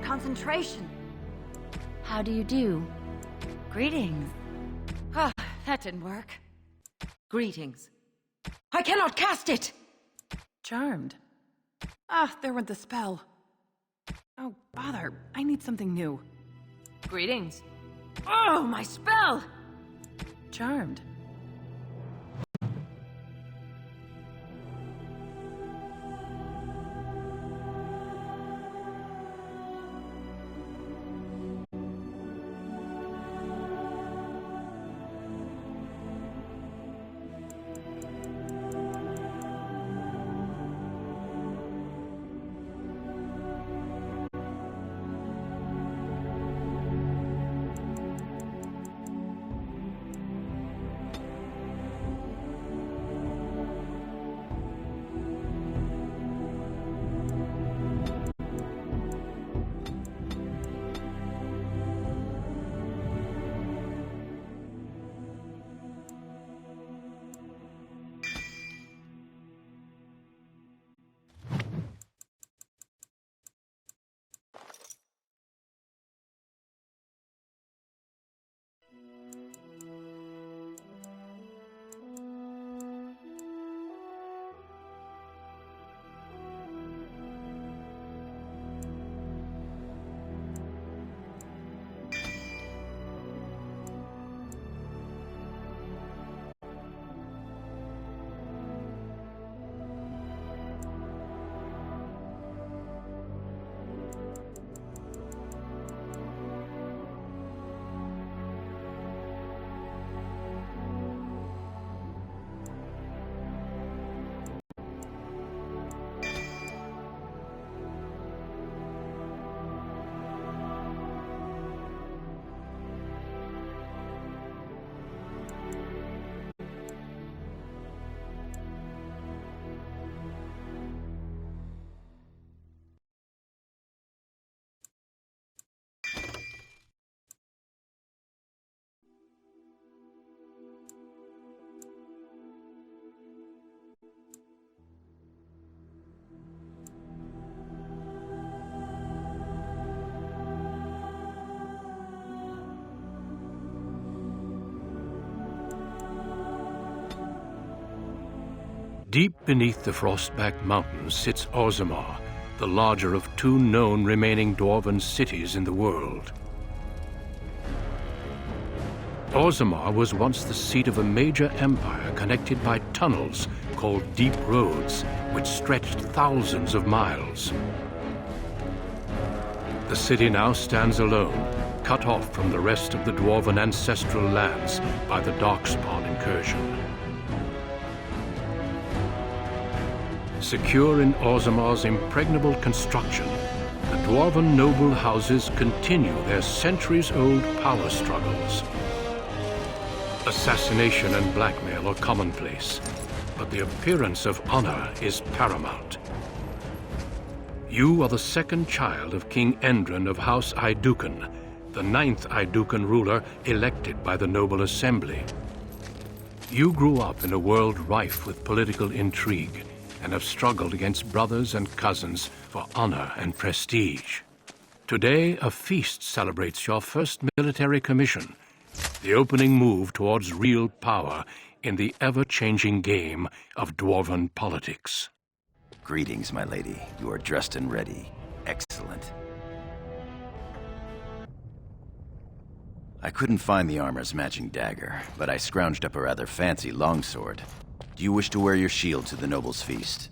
concentration. How do you do? Greetings. Ah, that didn't work. Greetings. I cannot cast it! Charmed. Ah, there went the spell. Oh, bother. I need something new. Greetings. Oh, my spell! Charmed. Deep beneath the Frostback Mountains sits Orzammar, the larger of two known remaining dwarven cities in the world. Orzammar was once the seat of a major empire connected by tunnels called Deep Roads, which stretched thousands of miles. The city now stands alone, cut off from the rest of the dwarven ancestral lands by the Darkspawn incursion. Secure in Orzammar's impregnable construction, the dwarven noble houses continue their centuries-old power struggles. Assassination and blackmail are commonplace, but the appearance of honor is paramount. You are the second child of King Endron of House Aeducan, the 9th Aeducan ruler elected by the Noble Assembly. You grew up in a world rife with political intrigue, and have struggled against brothers and cousins for honor and prestige. Today, a feast celebrates your first military commission, the opening move towards real power in the ever-changing game of dwarven politics. Greetings, my lady. You are dressed and ready. Excellent. I couldn't find the armor's matching dagger, but I scrounged up a rather fancy longsword. Do you wish to wear your shield to the noble's feast?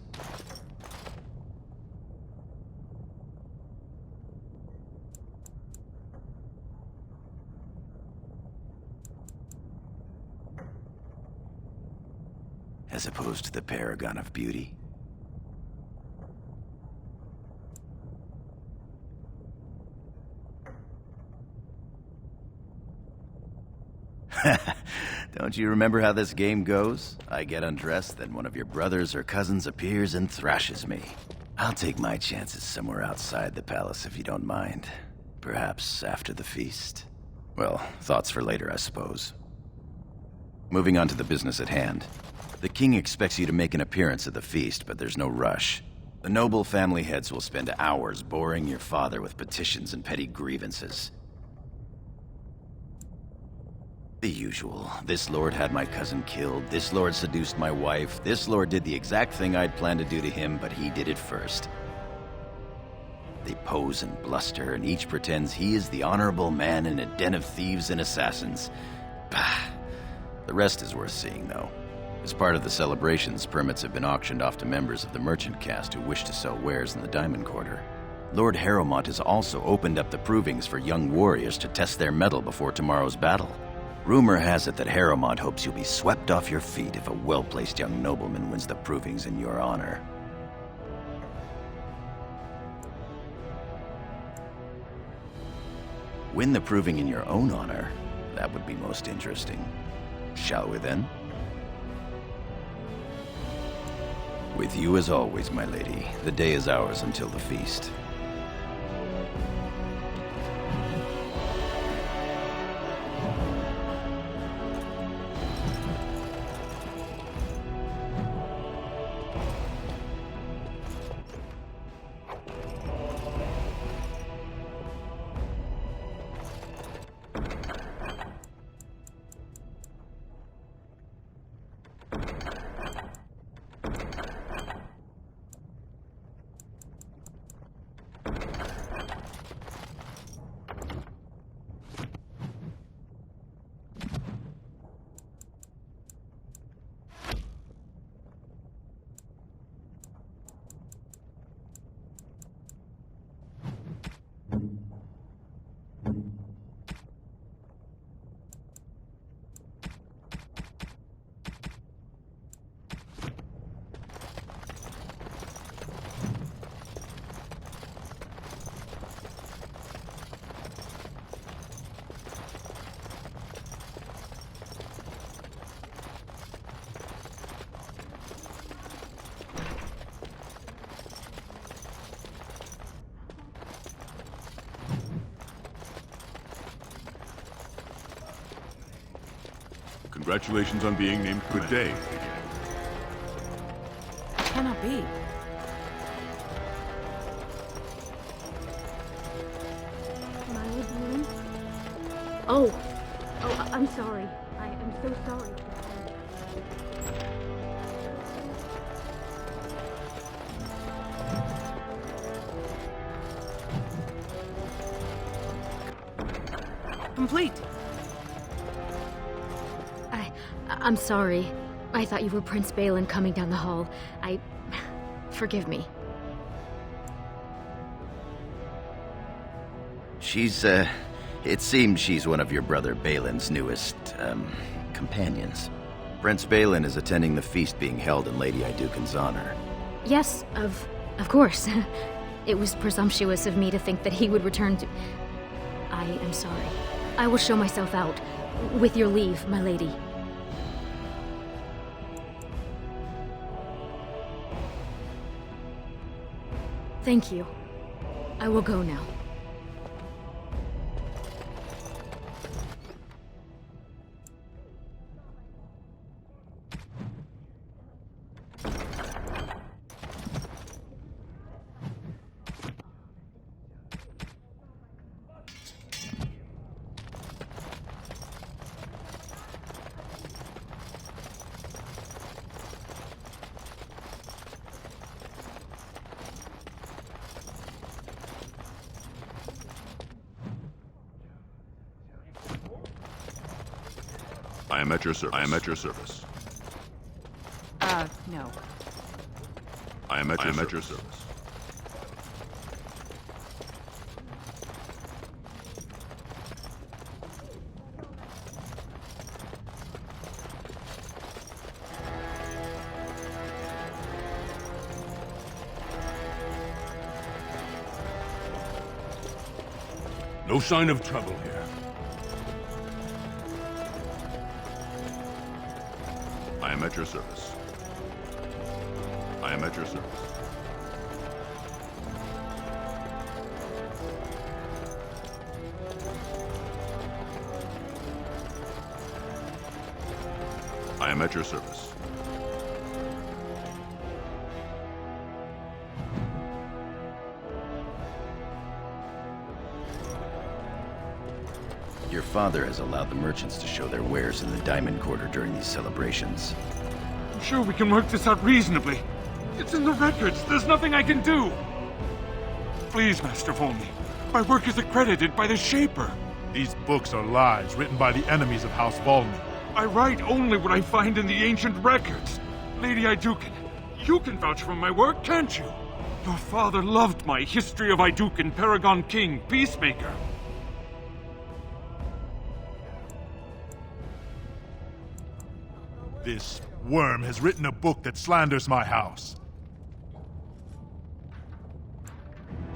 As opposed to the paragon of beauty? Don't you remember how this game goes? I get undressed, then one of your brothers or cousins appears and thrashes me. I'll take my chances somewhere outside the palace if you don't mind. Perhaps after the feast. Well, thoughts for later, I suppose. Moving on to the business at hand. The king expects you to make an appearance at the feast, but there's no rush. The noble family heads will spend hours boring your father with petitions and petty grievances. The usual. This lord had my cousin killed, this lord seduced my wife, this lord did the exact thing I'd planned to do to him, but he did it first. They pose and bluster, and each pretends he is the honorable man in a den of thieves and assassins. Bah. The rest is worth seeing, though. As part of the celebrations, permits have been auctioned off to members of the merchant caste who wish to sell wares in the Diamond Quarter. Lord Harrowmont has also opened up the provings for young warriors to test their mettle before tomorrow's battle. Rumor has it that Harrowmont hopes you'll be swept off your feet if a well-placed young nobleman wins the provings in your honor. Win the proving in your own honor? That would be most interesting. Shall we then? With you as always, my lady. The day is ours until the feast. Congratulations on being named Good Day. Cannot be. My room? Oh, I'm sorry. I am so sorry. Complete. I'm sorry. I thought you were Prince Balin coming down the hall. Forgive me. It seems she's one of your brother Balin's newest, companions. Prince Balin is attending the feast being held in Lady Iduken's honor. Yes, of course. It was presumptuous of me to think that he would return to... I am sorry. I will show myself out. With your leave, my lady. Thank you. I will go now. I am at your service. I am at your service. No. I am at your service. No sign of trouble here. I am at your service. I am at your service. I am at your service. Your father has allowed the merchants to show their wares in the Diamond Quarter during these celebrations. I'm sure we can work this out reasonably. It's in the records. There's nothing I can do. Please, Master Volney. My work is accredited by the Shaper. These books are lies written by the enemies of House Volney. I write only what I find in the ancient records. Lady Iduken, you can vouch for my work, can't you? Your father loved my History of Iduken, Paragon King, Peacemaker. This worm has written a book that slanders my house.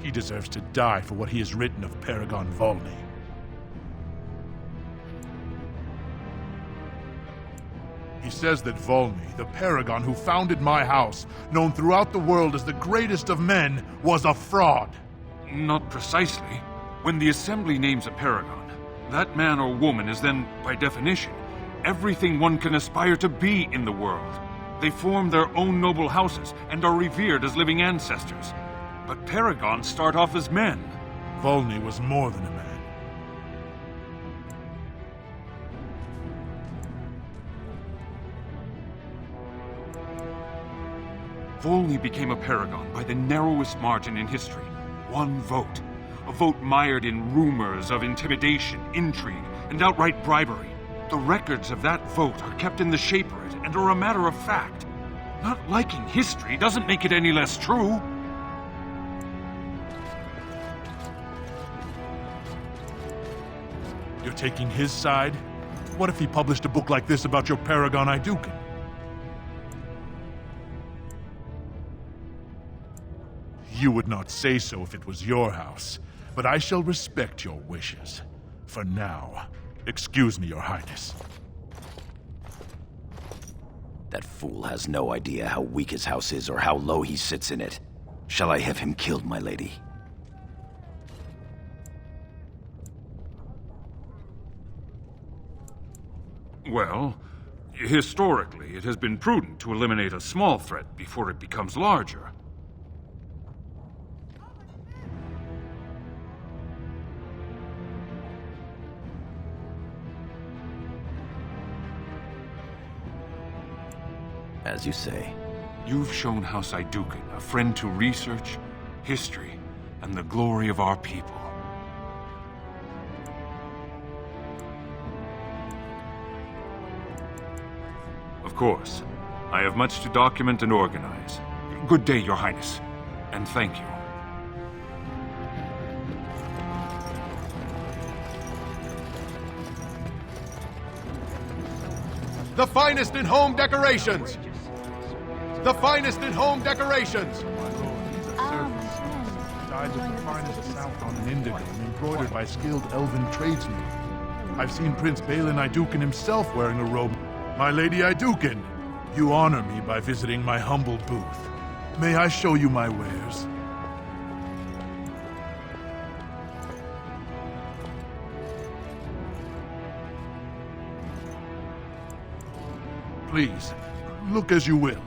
He deserves to die for what he has written of Paragon Volney. He says that Volney, the Paragon who founded my house, known throughout the world as the greatest of men, was a fraud. Not precisely. When the Assembly names a Paragon, that man or woman is then, by definition, everything one can aspire to be in the world. They form their own noble houses and are revered as living ancestors. But Paragons start off as men. Volney was more than a man. Volney became a Paragon by the narrowest margin in history. One vote. A vote mired in rumors of intimidation, intrigue, and outright bribery. The records of that vote are kept in the Shaperate and are a matter of fact. Not liking history doesn't make it any less true. You're taking his side? What if he published a book like this about your Paragon Iduken? You would not say so if it was your house, but I shall respect your wishes. For now, excuse me, Your Highness. That fool has no idea how weak his house is or how low he sits in it. Shall I have him killed, my lady? Well, historically, it has been prudent to eliminate a small threat before it becomes larger. As you say. You've shown House Iduken a friend to research, history, and the glory of our people. Of course, I have much to document and organize. Good day, Your Highness, and thank you. The finest in home decorations! The finest in home decorations! Dyed with the finest saffron and indigo and embroidered by skilled elven tradesmen. I've seen Prince Balin Iduken himself wearing a robe. My Lady Iduken, you honor me by visiting my humble booth. May I show you my wares? Please, look as you will.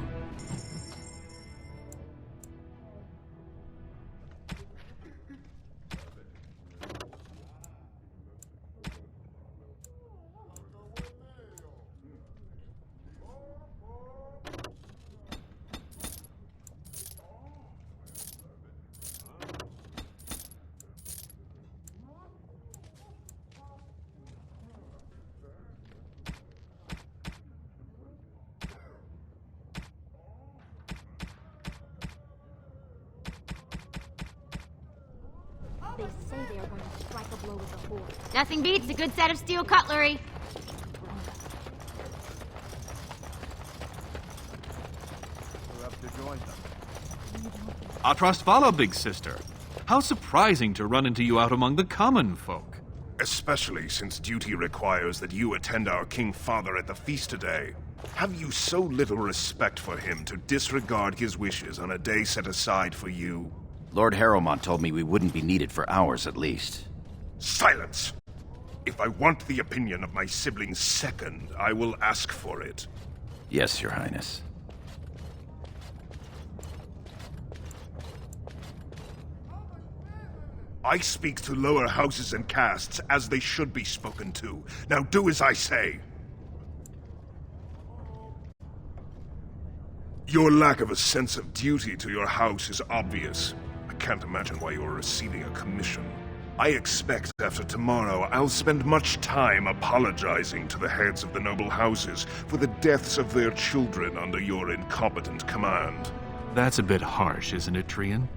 They say they are going to strike a blow with the horde. Nothing beats a good set of steel cutlery. Our trust follow, big sister. How surprising to run into you out among the common folk. Especially since duty requires that you attend our King Father at the feast today. Have you so little respect for him to disregard his wishes on a day set aside for you? Lord Harrowmont told me we wouldn't be needed for hours at least. Silence! If I want the opinion of my siblings second, I will ask for it. Yes, Your Highness. I speak to lower houses and castes as they should be spoken to. Now do as I say. Your lack of a sense of duty to your house is obvious. I can't imagine why you're receiving a commission. I expect after tomorrow I'll spend much time apologizing to the heads of the noble houses for the deaths of their children under your incompetent command. That's a bit harsh, isn't it, Trian?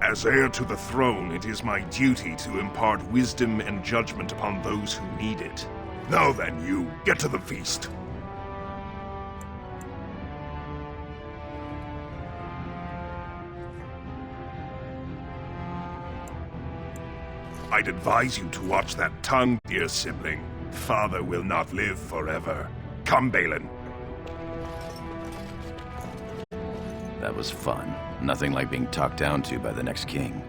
As heir to the throne, it is my duty to impart wisdom and judgment upon those who need it. Now then, you, get to the feast. I'd advise you to watch that tongue, dear sibling. Father will not live forever. Come, Balin. That was fun. Nothing like being talked down to by the next king.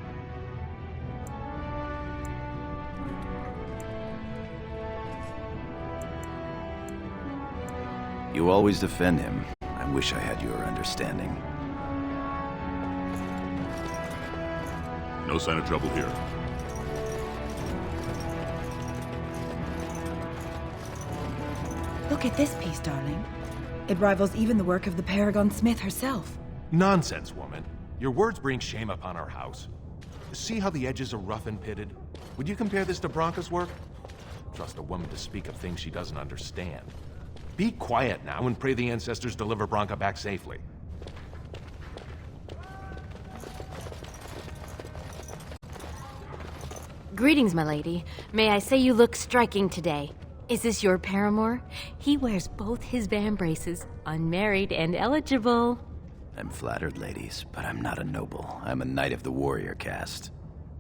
You always defend him. I wish I had your understanding. No sign of trouble here. Look at this piece, darling. It rivals even the work of the Paragon Smith herself. Nonsense, woman. Your words bring shame upon our house. See how the edges are rough and pitted? Would you compare this to Branca's work? Trust a woman to speak of things she doesn't understand. Be quiet now and pray the ancestors deliver Branca back safely. Greetings, my lady. May I say you look striking today. Is this your paramour? He wears both his vambraces, unmarried and eligible. I'm flattered, ladies, but I'm not a noble. I'm a knight of the warrior caste.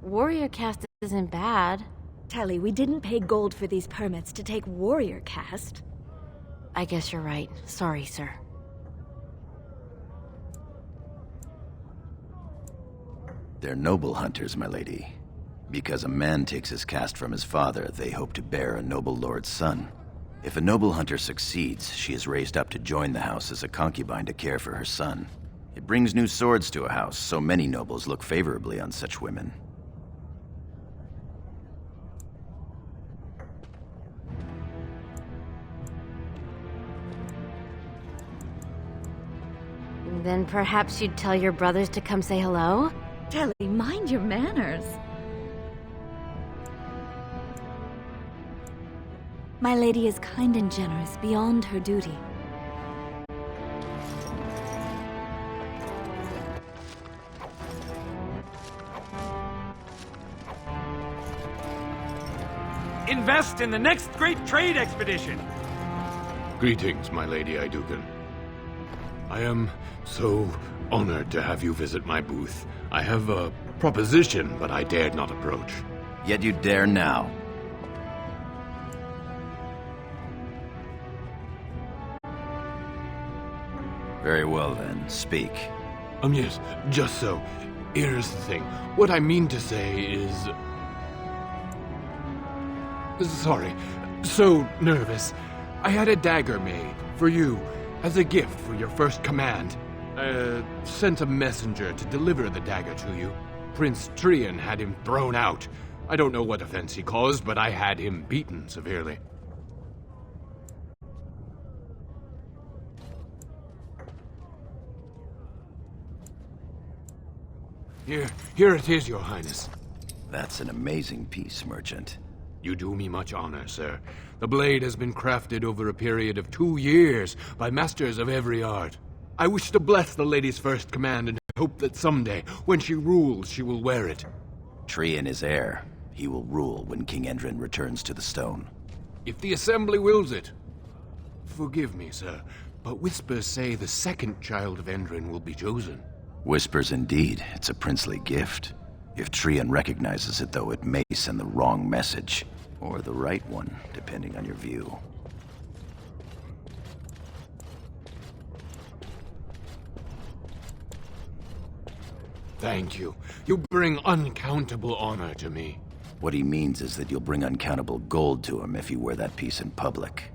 Warrior caste isn't bad. Tally, we didn't pay gold for these permits to take warrior caste. I guess you're right. Sorry, sir. They're noble hunters, my lady. Because a man takes his caste from his father, they hope to bear a noble lord's son. If a noble hunter succeeds, she is raised up to join the house as a concubine to care for her son. It brings new swords to a house, so many nobles look favorably on such women. Then perhaps you'd tell your brothers to come say hello? Tally, mind your manners. My lady is kind and generous beyond her duty. Invest in the next great trade expedition! Greetings, my Lady Iduken. I am so honored to have you visit my booth. I have a proposition, but I dared not approach. Yet you dare now. Very well then, speak. Yes, just so. Here's the thing. What I mean to say is... Sorry. So nervous. I had a dagger made, for you, as a gift for your first command. Sent a messenger to deliver the dagger to you. Prince Trian had him thrown out. I don't know what offense he caused, but I had him beaten severely. Here it is, Your Highness. That's an amazing piece, merchant. You do me much honor, sir. The blade has been crafted over a period of 2 years by masters of every art. I wish to bless the lady's first command and hope that someday, when she rules, she will wear it. Trian is heir. He will rule when King Endrin returns to the stone. If the Assembly wills it. Forgive me, sir, but whispers say the second child of Endrin will be chosen. Whispers indeed. It's a princely gift. If Trian recognizes it, though, it may send the wrong message. Or the right one, depending on your view. Thank you. You bring uncountable honor to me. What he means is that you'll bring uncountable gold to him if you wear that piece in public.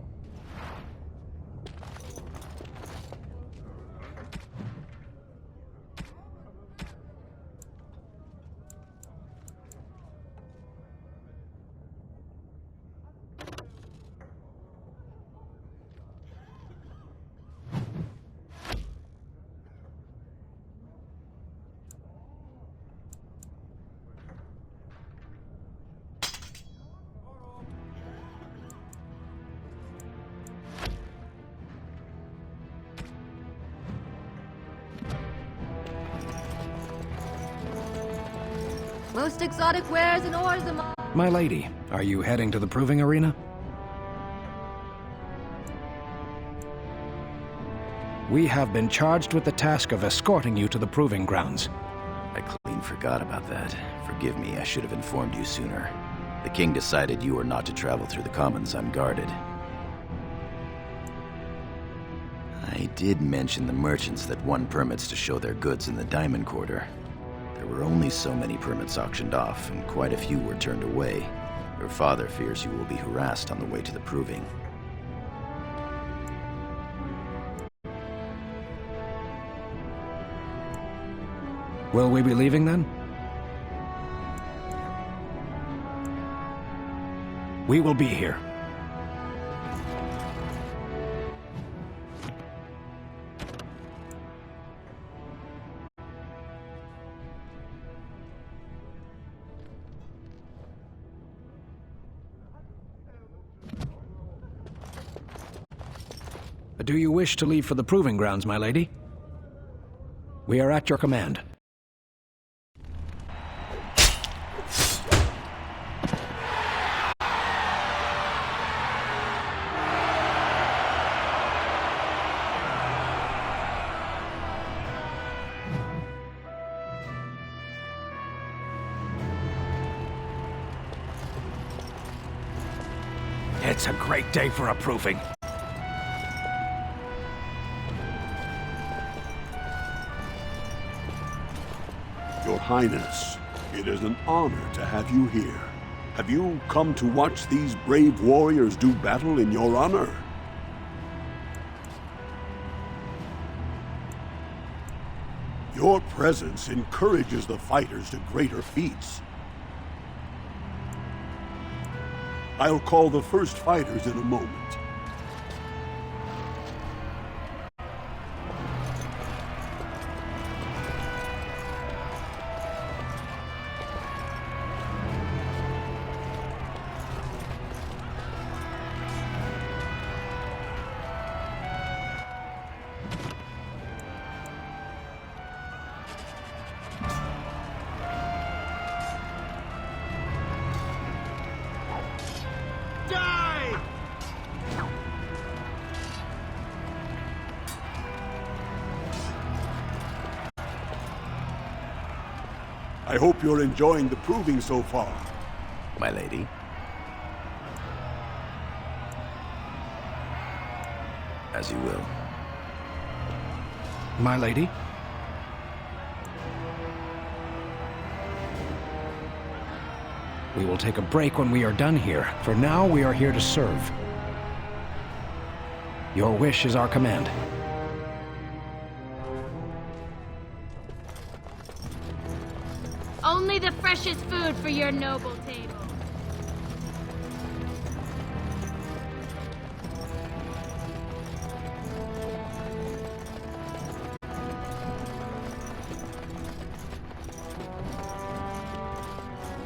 Most exotic wares and ores among... My lady, are you heading to the proving arena? We have been charged with the task of escorting you to the proving grounds. I clean forgot about that. Forgive me, I should have informed you sooner. The king decided you were not to travel through the commons unguarded. I did mention the merchants that won permits to show their goods in the Diamond Quarter. There were only so many permits auctioned off, and quite a few were turned away. Your father fears you will be harassed on the way to the proving. Will we be leaving then? We will be here. Do you wish to leave for the proving grounds, my lady? We are at your command. It's a great day for a proving. Your Highness, it is an honor to have you here. Have you come to watch these brave warriors do battle in your honor? Your presence encourages the fighters to greater feats. I'll call the first fighters in a moment. I hope you're enjoying the proving so far. My lady? As you will. My lady? We will take a break when we are done here. For now, we are here to serve. Your wish is our command. Only the freshest food for your noble table.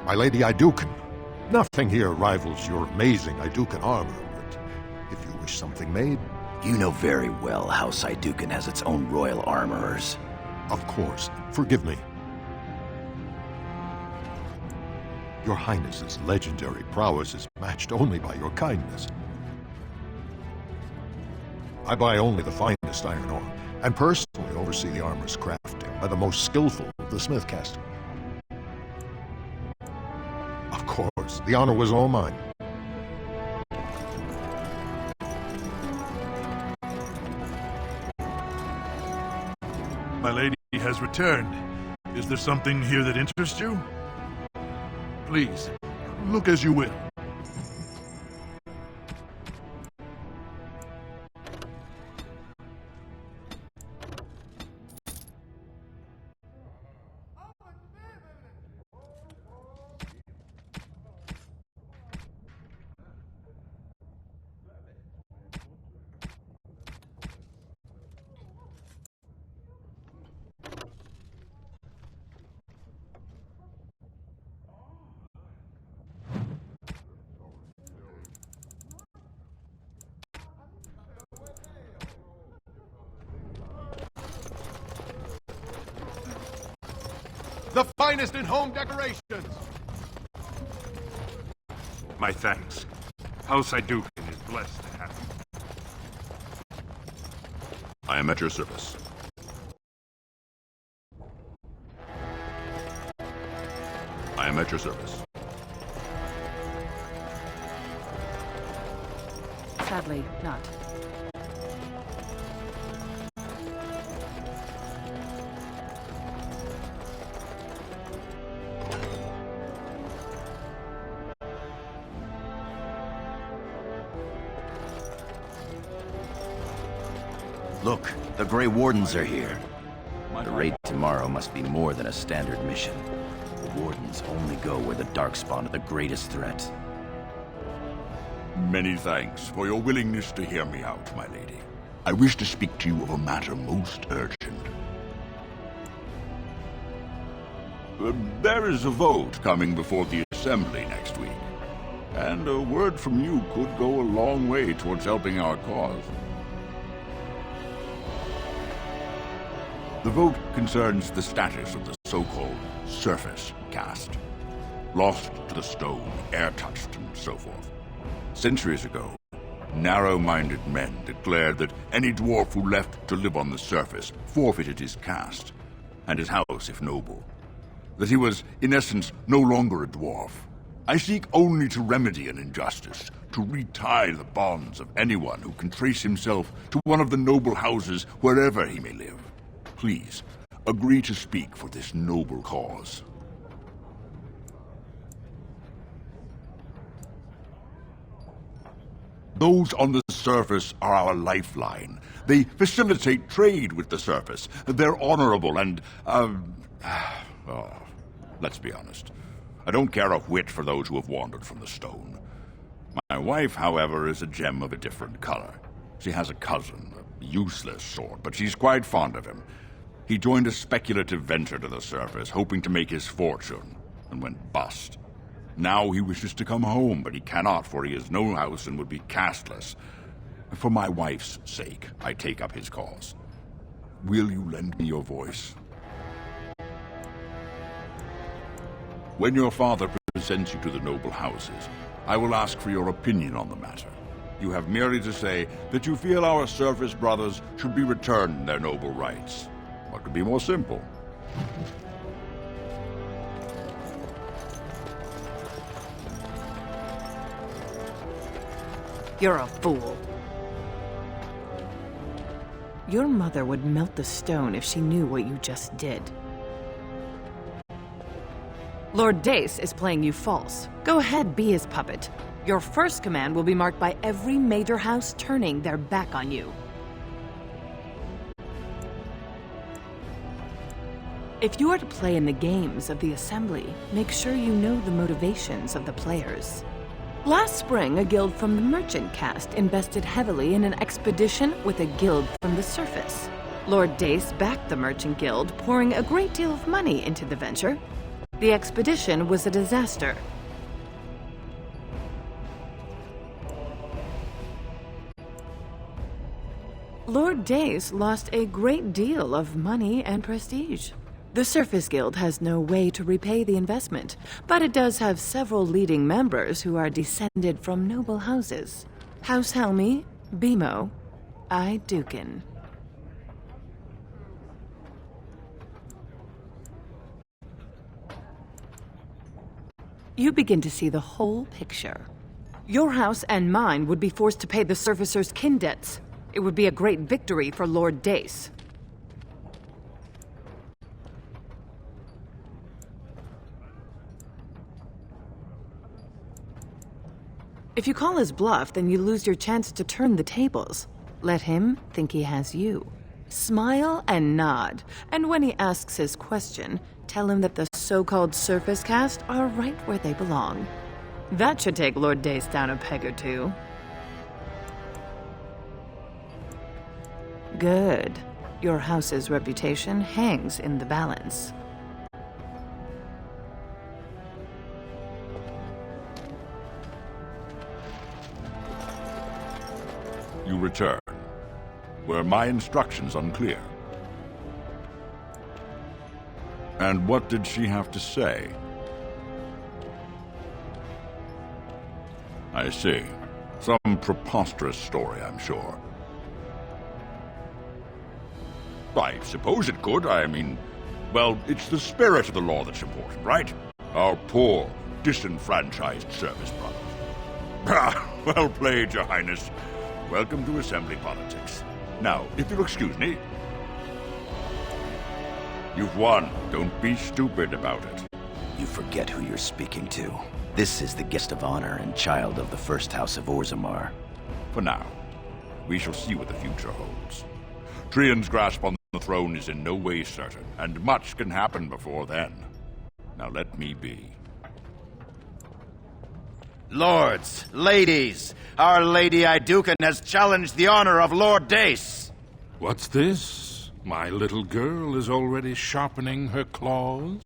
My Lady Iduken, nothing here rivals your amazing Iduken armor, but if you wish something made... You know very well House Iduken has its own royal armorers. Of course. Forgive me. Your Highness's legendary prowess is matched only by your kindness. I buy only the finest iron ore, and personally oversee the armor's crafting by the most skillful of the smithcasters. Of course, the honor was all mine. My lady has returned. Is there something here that interests you? Please, look as you will. The finest in home decorations! My thanks. House Iduken is blessed to have you. I am at your service. I am at your service. Sadly, not. Look, the Grey Wardens are here. The raid tomorrow must be more than a standard mission. The Wardens only go where the Darkspawn are the greatest threat. Many thanks for your willingness to hear me out, my lady. I wish to speak to you of a matter most urgent. There is a vote coming before the Assembly next week, and a word from you could go a long way towards helping our cause. The vote concerns the status of the so-called surface caste. Lost to the stone, air-touched, and so forth. Centuries ago, narrow-minded men declared that any dwarf who left to live on the surface forfeited his caste, and his house if noble. That he was, in essence, no longer a dwarf. I seek only to remedy an injustice, to retie the bonds of anyone who can trace himself to one of the noble houses wherever he may live. Please, agree to speak for this noble cause. Those on the surface are our lifeline. They facilitate trade with the surface. They're honorable and, let's be honest. I don't care a whit for those who have wandered from the stone. My wife, however, is a gem of a different color. She has a cousin, a useless sort, but she's quite fond of him. He joined a speculative venture to the surface, hoping to make his fortune, and went bust. Now he wishes to come home, but he cannot, for he has no house and would be casteless. For my wife's sake, I take up his cause. Will you lend me your voice? When your father presents you to the noble houses, I will ask for your opinion on the matter. You have merely to say that you feel our surface brothers should be returned their noble rights. What could be more simple? You're a fool. Your mother would melt the stone if she knew what you just did. Lord Dace is playing you false. Go ahead, be his puppet. Your first command will be marked by every major house turning their back on you. If you are to play in the games of the Assembly, make sure you know the motivations of the players. Last spring, a guild from the merchant caste invested heavily in an expedition with a guild from the surface. Lord Dace backed the merchant guild, pouring a great deal of money into the venture. The expedition was a disaster. Lord Dace lost a great deal of money and prestige. The Surface Guild has no way to repay the investment, but it does have several leading members who are descended from noble houses. House Helmi, Bimo, Iduken. You begin to see the whole picture. Your house and mine would be forced to pay the Surfacer's kin debts. It would be a great victory for Lord Dace. If you call his bluff, then you lose your chance to turn the tables. Let him think he has you. Smile and nod, and when he asks his question, tell him that the so-called surface caste are right where they belong. That should take Lord Dace down a peg or two. Good. Your house's reputation hangs in the balance. You return. Were my instructions unclear? And what did she have to say? I see. Some preposterous story, I'm sure. I suppose it could. I mean, well, it's the spirit of the law that's important, right? Our poor, disenfranchised service brothers. Ah, well played, Your Highness. Welcome to Assembly politics. Now, if you'll excuse me. You've won. Don't be stupid about it. You forget who you're speaking to. This is the guest of honor and child of the first house of Orzammar. For now, we shall see what the future holds. Trian's grasp on the throne is in no way certain, and much can happen before then. Now let me be. Lords, ladies, our Lady Iduken has challenged the honor of Lord Dace. What's this? My little girl is already sharpening her claws?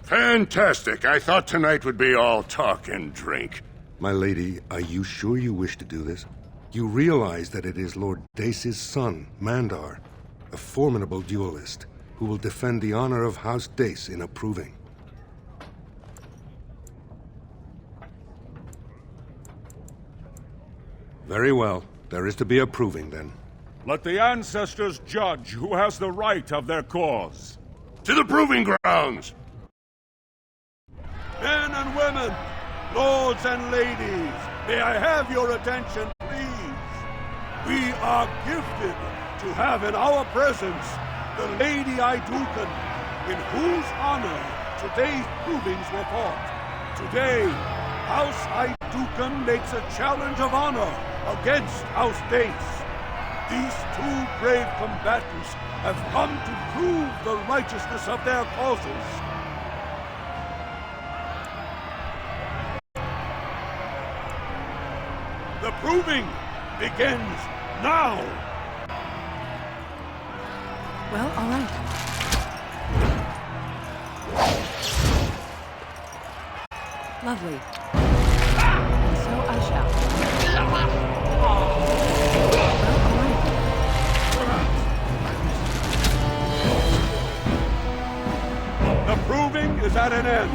Fantastic. I thought tonight would be all talk and drink. My lady, are you sure you wish to do this? You realize that it is Lord Dace's son, Mandar, a formidable duelist, who will defend the honor of House Dace in approving. Very well. There is to be approving, then. Let the ancestors judge who has the right of their cause. To the proving grounds! Men and women, lords and ladies, may I have your attention, please? We are gifted to have in our presence the Lady Iduken, in whose honor today's provings were fought. Today, House Iduken makes a challenge of honor against House Dace. These two brave combatants have come to prove the righteousness of their causes. The proving begins now! Well, all right. Lovely. And so I shall. Well, all right. The proving is at an end.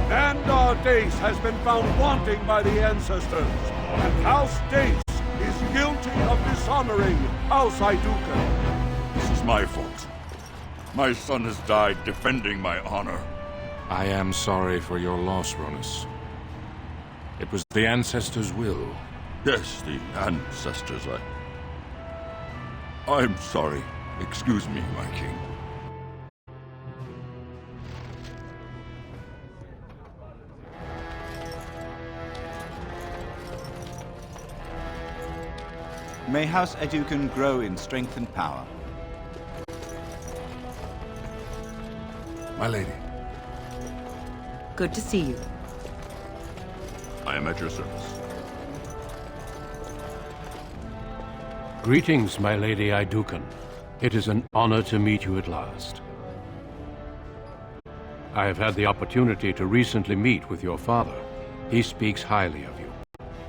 Mandar Dace has been found wanting by the ancestors, and House Dace is guilty of dishonoring House Iduken. This is my fault. My son has died defending my honor. I am sorry for your loss, Ronus. It was the ancestors' will. Yes, the ancestors. I'm sorry. Excuse me, my king. May House Iduken grow in strength and power. My lady. Good to see you. I am at your service. Greetings, my Lady Iduken. It is an honor to meet you at last. I have had the opportunity to recently meet with your father. He speaks highly of you.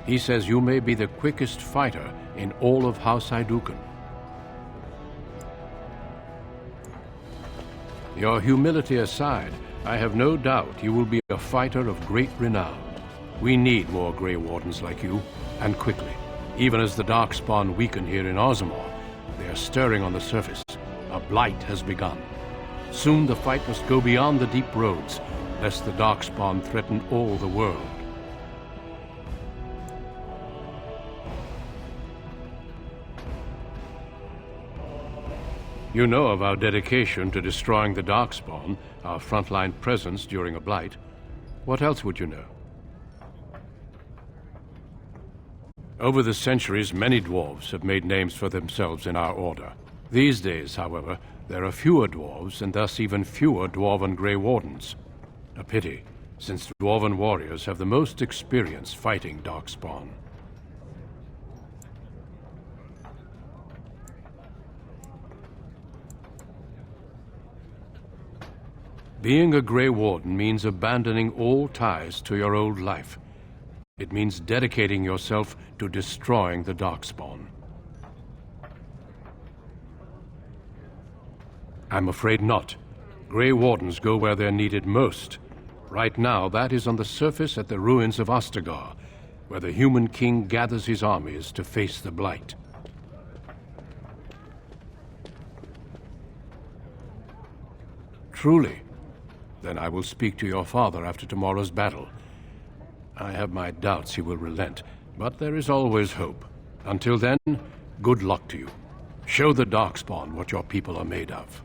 He says you may be the quickest fighter in all of House Iduken. Your humility aside, I have no doubt you will be a fighter of great renown. We need more Grey Wardens like you, and quickly. Even as the Darkspawn weaken here in Orzammar, they are stirring on the surface. A blight has begun. Soon the fight must go beyond the deep roads, lest the Darkspawn threaten all the world. You know of our dedication to destroying the Darkspawn, our frontline presence during a blight. What else would you know? Over the centuries, many dwarves have made names for themselves in our order. These days, however, there are fewer dwarves, and thus even fewer dwarven Grey Wardens. A pity, since dwarven warriors have the most experience fighting Darkspawn. Being a Grey Warden means abandoning all ties to your old life. It means dedicating yourself to destroying the Darkspawn. I'm afraid not. Grey Wardens go where they're needed most. Right now, that is on the surface at the ruins of Ostagar, where the human king gathers his armies to face the Blight. Truly? Then I will speak to your father after tomorrow's battle. I have my doubts he will relent, but there is always hope. Until then, good luck to you. Show the Darkspawn what your people are made of.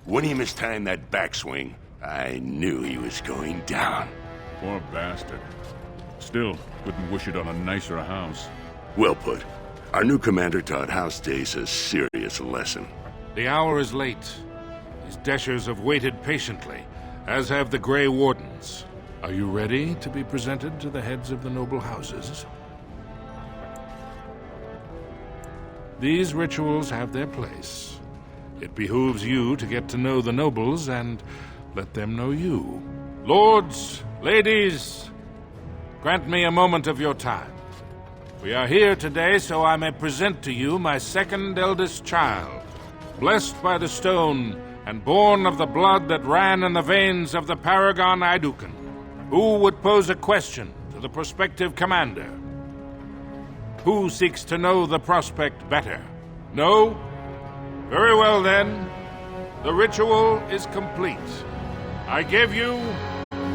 When he mistimed that backswing, I knew he was going down. Poor bastard. Still, couldn't wish it on a nicer house. Well put. Our new commander taught House Dace a serious lesson. The hour is late. These Deshers have waited patiently, as have the Grey Wardens. Are you ready to be presented to the heads of the noble houses? These rituals have their place. It behooves you to get to know the nobles and let them know you. Lords, ladies, grant me a moment of your time. We are here today so I may present to you my second eldest child, blessed by the stone and born of the blood that ran in the veins of the Paragon Idukan. Who would pose a question to the prospective commander? Who seeks to know the prospect better? No? Very well then. The ritual is complete. I give you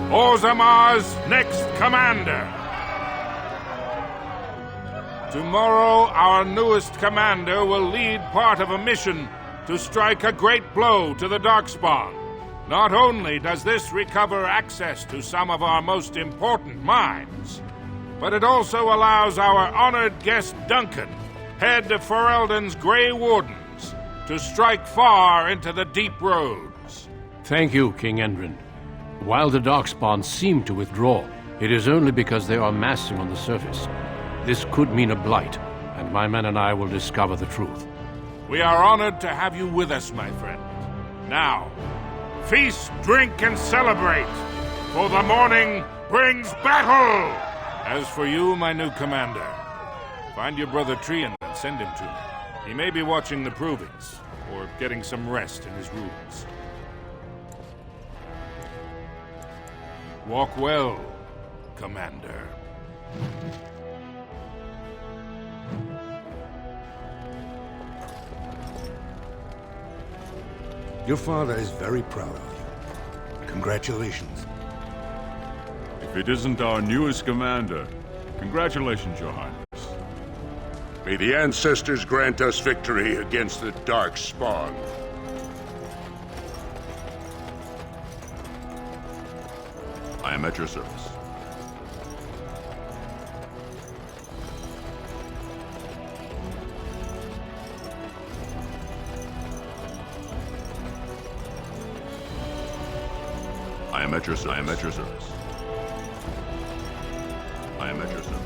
Orzamar's next commander. Tomorrow, our newest commander will lead part of a mission to strike a great blow to the Darkspawn. Not only does this recover access to some of our most important mines, but it also allows our honored guest Duncan, head of Ferelden's Grey Wardens, to strike far into the deep roads. Thank you, King Endrin. While the Darkspawn seem to withdraw, it is only because they are massing on the surface. This could mean a blight, and my men and I will discover the truth. We are honored to have you with us, my friend. Now, feast, drink, and celebrate, for the morning brings battle! As for you, my new commander, find your brother Trian and send him to me. He may be watching the provings, or getting some rest in his rooms. Walk well, Commander. Your father is very proud of you. Congratulations. If it isn't our newest commander, congratulations, Your Highness. May the ancestors grant us victory against the Darkspawn. I am at your service. I am at your service. I am at your service. I am at your service.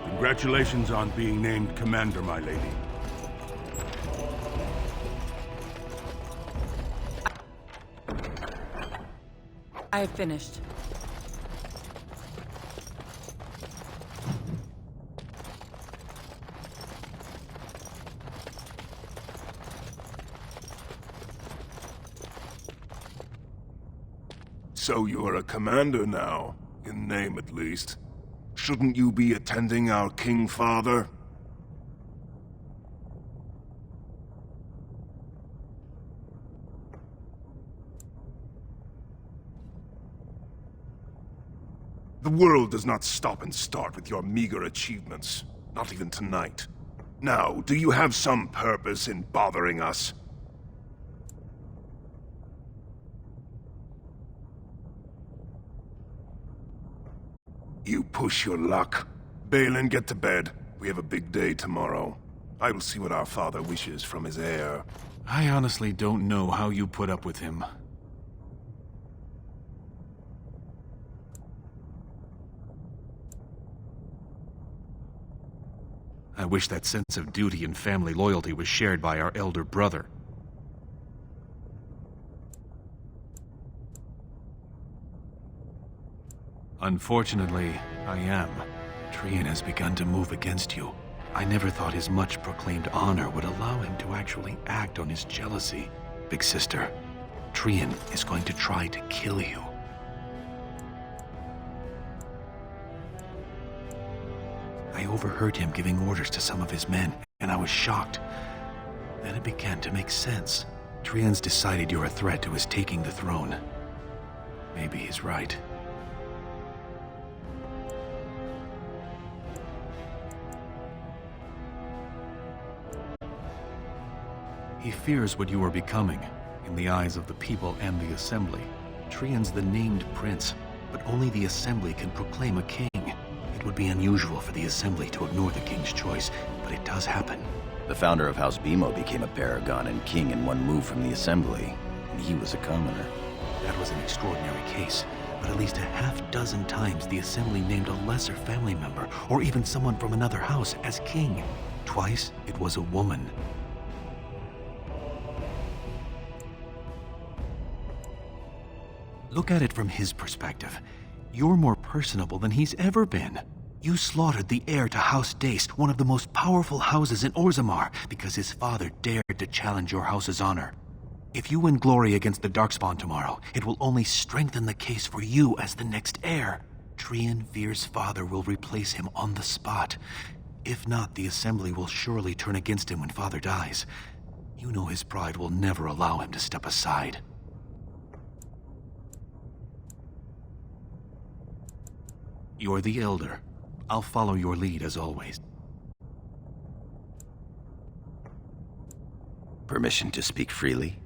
Congratulations on being named Commander, my lady. I have finished. So you're a commander now, in name at least. Shouldn't you be attending our King Father? The world does not stop and start with your meager achievements. Not even tonight. Now, do you have some purpose in bothering us? You push your luck. Balin, get to bed. We have a big day tomorrow. I will see what our father wishes from his heir. I honestly don't know how you put up with him. I wish that sense of duty and family loyalty was shared by our elder brother. Unfortunately, I am. Trian has begun to move against you. I never thought his much-proclaimed honor would allow him to actually act on his jealousy. Big Sister, Trian is going to try to kill you. I overheard him giving orders to some of his men, and I was shocked. Then it began to make sense. Trian's decided you're a threat to his taking the throne. Maybe he's right. He fears what you are becoming, in the eyes of the people and the Assembly. Trian's the named prince, but only the Assembly can proclaim a king. It would be unusual for the Assembly to ignore the king's choice, but it does happen. The founder of House Bimo became a paragon and king in one move from the Assembly, and he was a commoner. That was an extraordinary case, but at least a half-dozen times the Assembly named a lesser family member, or even someone from another house, as king. Twice, it was a woman. Look at it from his perspective. You're more personable than he's ever been. You slaughtered the heir to House Dace, one of the most powerful houses in Orzammar, because his father dared to challenge your house's honor. If you win glory against the Darkspawn tomorrow, it will only strengthen the case for you as the next heir. Trian Veer's father will replace him on the spot. If not, the Assembly will surely turn against him when father dies. You know his pride will never allow him to step aside. You're the elder. I'll follow your lead as always. Permission to speak freely?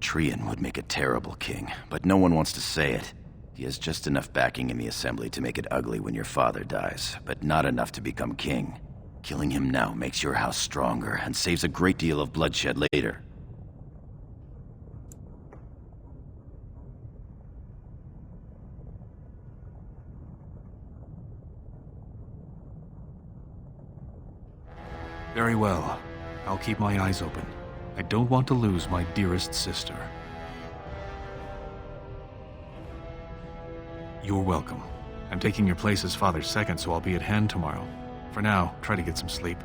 Trian would make a terrible king, but no one wants to say it. He has just enough backing in the Assembly to make it ugly when your father dies, but not enough to become king. Killing him now makes your house stronger and saves a great deal of bloodshed later. Very well. I'll keep my eyes open. I don't want to lose my dearest sister. You're welcome. I'm taking your place as father's second, so I'll be at hand tomorrow. For now, try to get some sleep.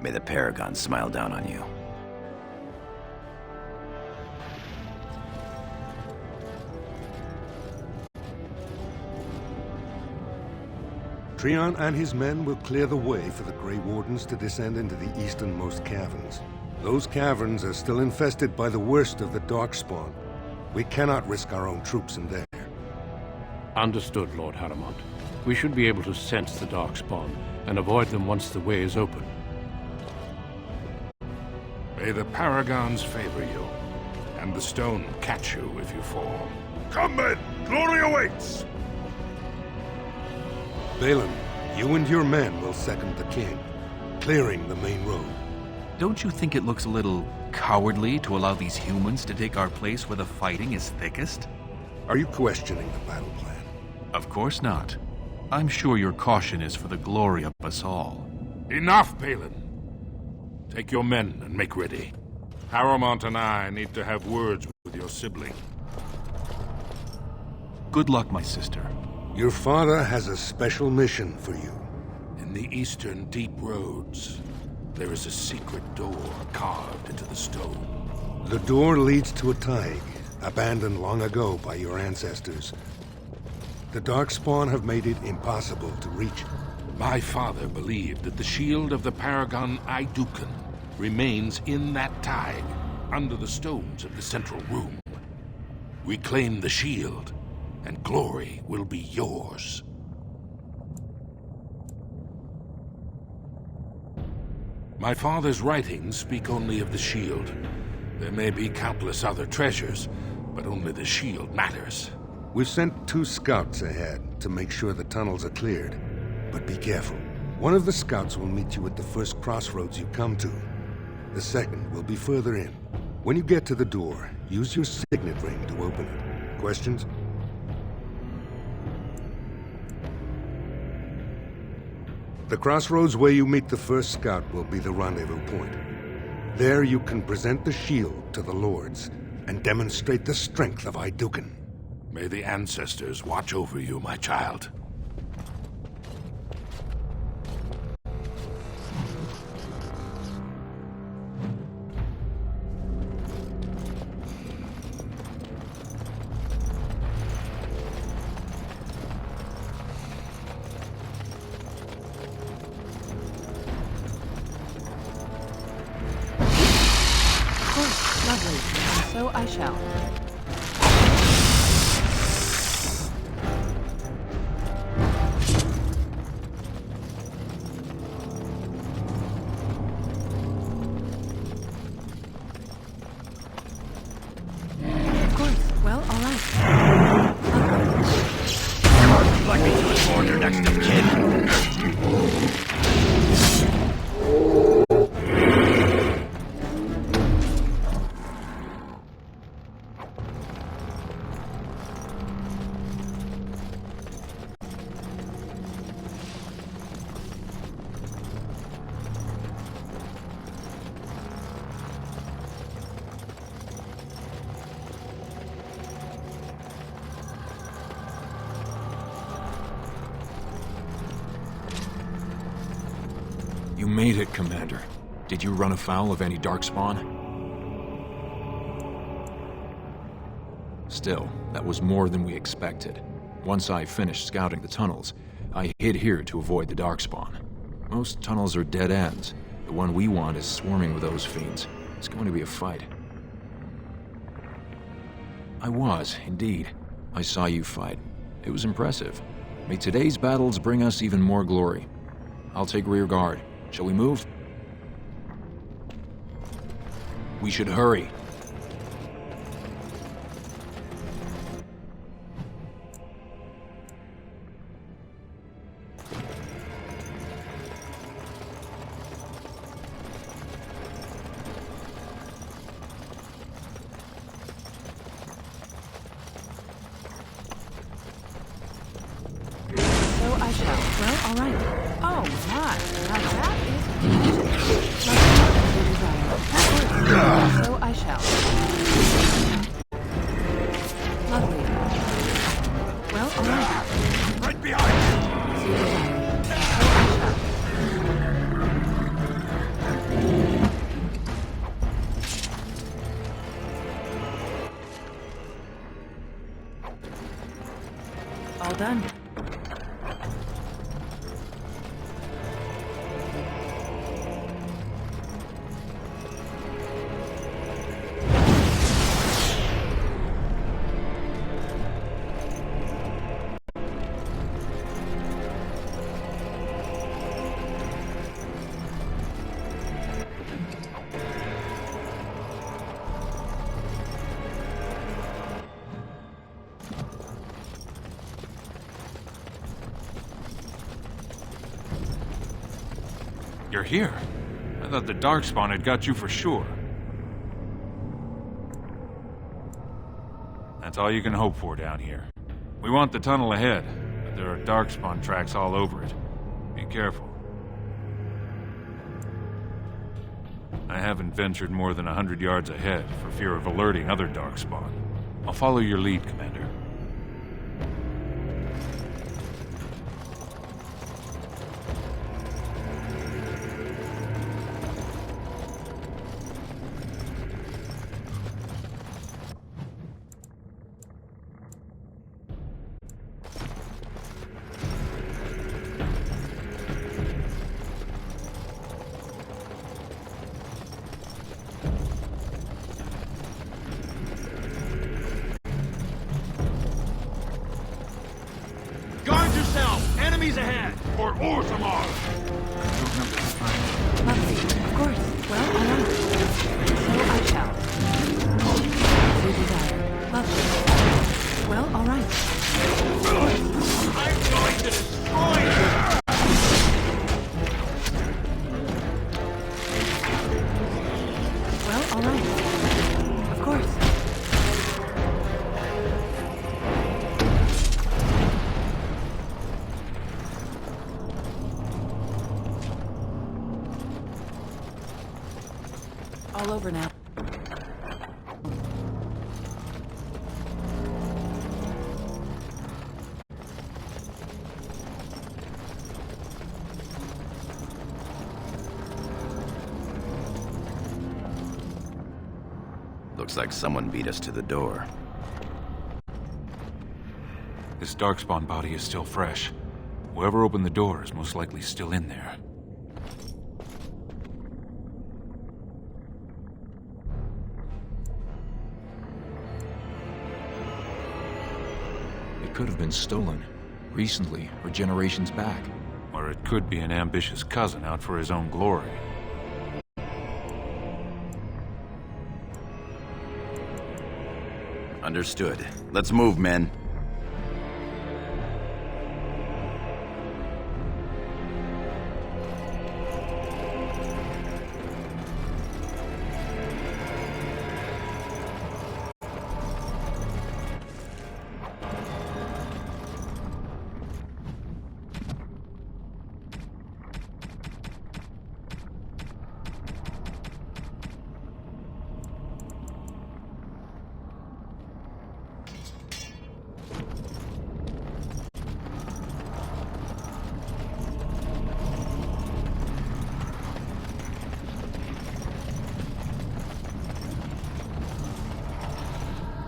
May the Paragon smile down on you. Trian and his men will clear the way for the Grey Wardens to descend into the easternmost caverns. Those caverns are still infested by the worst of the Darkspawn. We cannot risk our own troops in there. Understood, Lord Haramont. We should be able to sense the Darkspawn and avoid them once the way is open. May the Paragons favor you, and the stone catch you if you fall. Come, men! Glory awaits! Balin, you and your men will second the king, clearing the main road. Don't you think it looks a little cowardly to allow these humans to take our place where the fighting is thickest? Are you questioning the battle plan? Of course not. I'm sure your caution is for the glory of us all. Enough, Balin. Take your men and make ready. Haramont and I need to have words with your sibling. Good luck, my sister. Your father has a special mission for you. In the eastern deep roads, there is a secret door carved into the stone. The door leads to a Taig, abandoned long ago by your ancestors. The Darkspawn have made it impossible to reach it. My father believed that the shield of the Paragon Aidukan remains in that Taig, under the stones of the central room. Reclaim the shield, and glory will be yours. My father's writings speak only of the shield. There may be countless other treasures, but only the shield matters. We've sent 2 scouts ahead to make sure the tunnels are cleared. But be careful. One of the scouts will meet you at the first crossroads you come to. The second will be further in. When you get to the door, use your signet ring to open it. Questions? The crossroads where you meet the first scout will be the rendezvous point. There you can present the shield to the lords and demonstrate the strength of Aidukan. May the ancestors watch over you, my child. Lovely. And so I shall. Of course. Well, all right. Like me to inform your next of kin. You made it, Commander. Did you run afoul of any darkspawn? Still, that was more than we expected. Once I finished scouting the tunnels, I hid here to avoid the darkspawn. Most tunnels are dead ends. The one we want is swarming with those fiends. It's going to be a fight. I was, indeed. I saw you fight. It was impressive. May today's battles bring us even more glory. I'll take rear guard. Shall we move? We should hurry. So I shall. Well, all right. Oh, my. Now that is so I shall. Lovely. Well, all right. Right behind you! All done. You're here. I thought the darkspawn had got you for sure. That's all you can hope for down here. We want the tunnel ahead, but there are darkspawn tracks all over it. Be careful. I haven't ventured more than 100 yards ahead for fear of alerting other darkspawn. I'll follow your lead, Commander. Enemies ahead! For Orzammar! Lovely. Of course. Well, all right. So I shall. As you desire. Lovely. Well, all right. I'm going to destroy you! Well, all right. Of course. All over now. Looks like someone beat us to the door. This Darkspawn body is still fresh. Whoever opened the door is most likely still in there. It could have been stolen. Recently, or generations back. Or it could be an ambitious cousin out for his own glory. Understood. Let's move, men.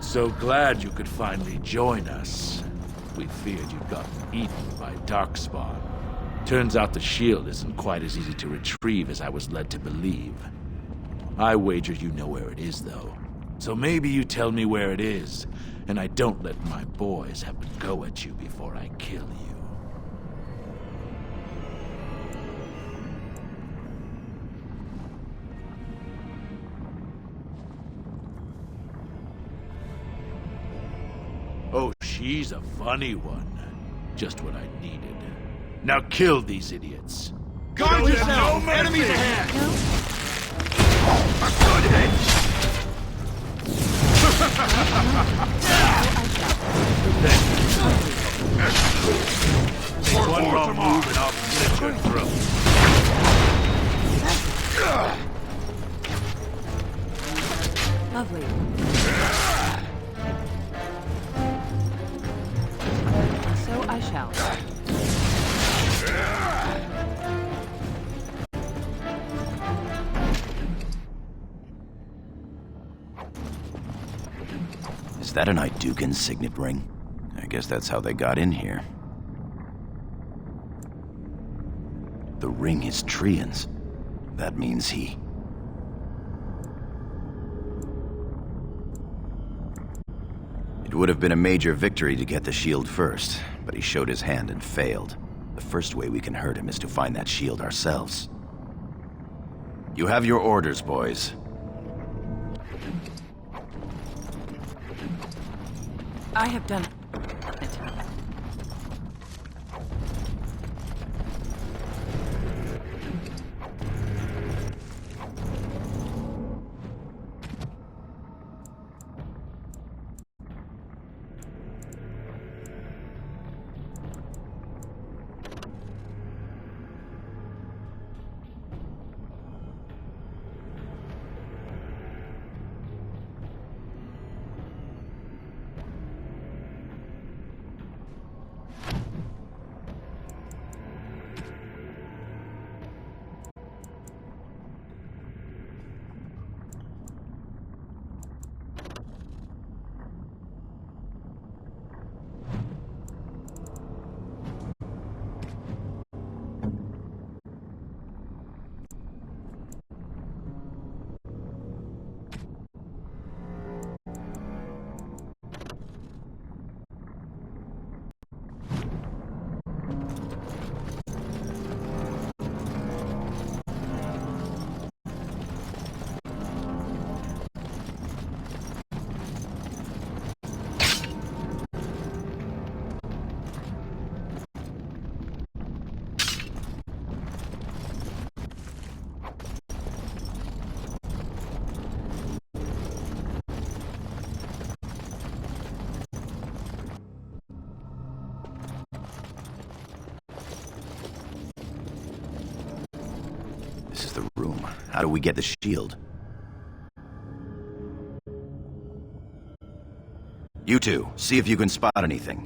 So glad you could finally join us. We feared you'd gotten eaten by Darkspawn. Turns out the shield isn't quite as easy to retrieve as I was led to believe. I wager you know where it is, though. So maybe you tell me where it is, and I don't let my boys have a go at you before I kill you. Oh, she's a funny one. Just what I needed. Now kill these idiots. Guard yourself! Enemies ahead! A good hit! One wrong move and I'll slit your throat. Lovely. So I shall. Is that an Idukan signet ring? I guess that's how they got in here. The ring is Trian's. That means he... It would have been a major victory to get the shield first, but he showed his hand and failed. The first way we can hurt him is to find that shield ourselves. You have your orders, boys. I have done it. This is the room. How do we get the shield? You two, see if you can spot anything.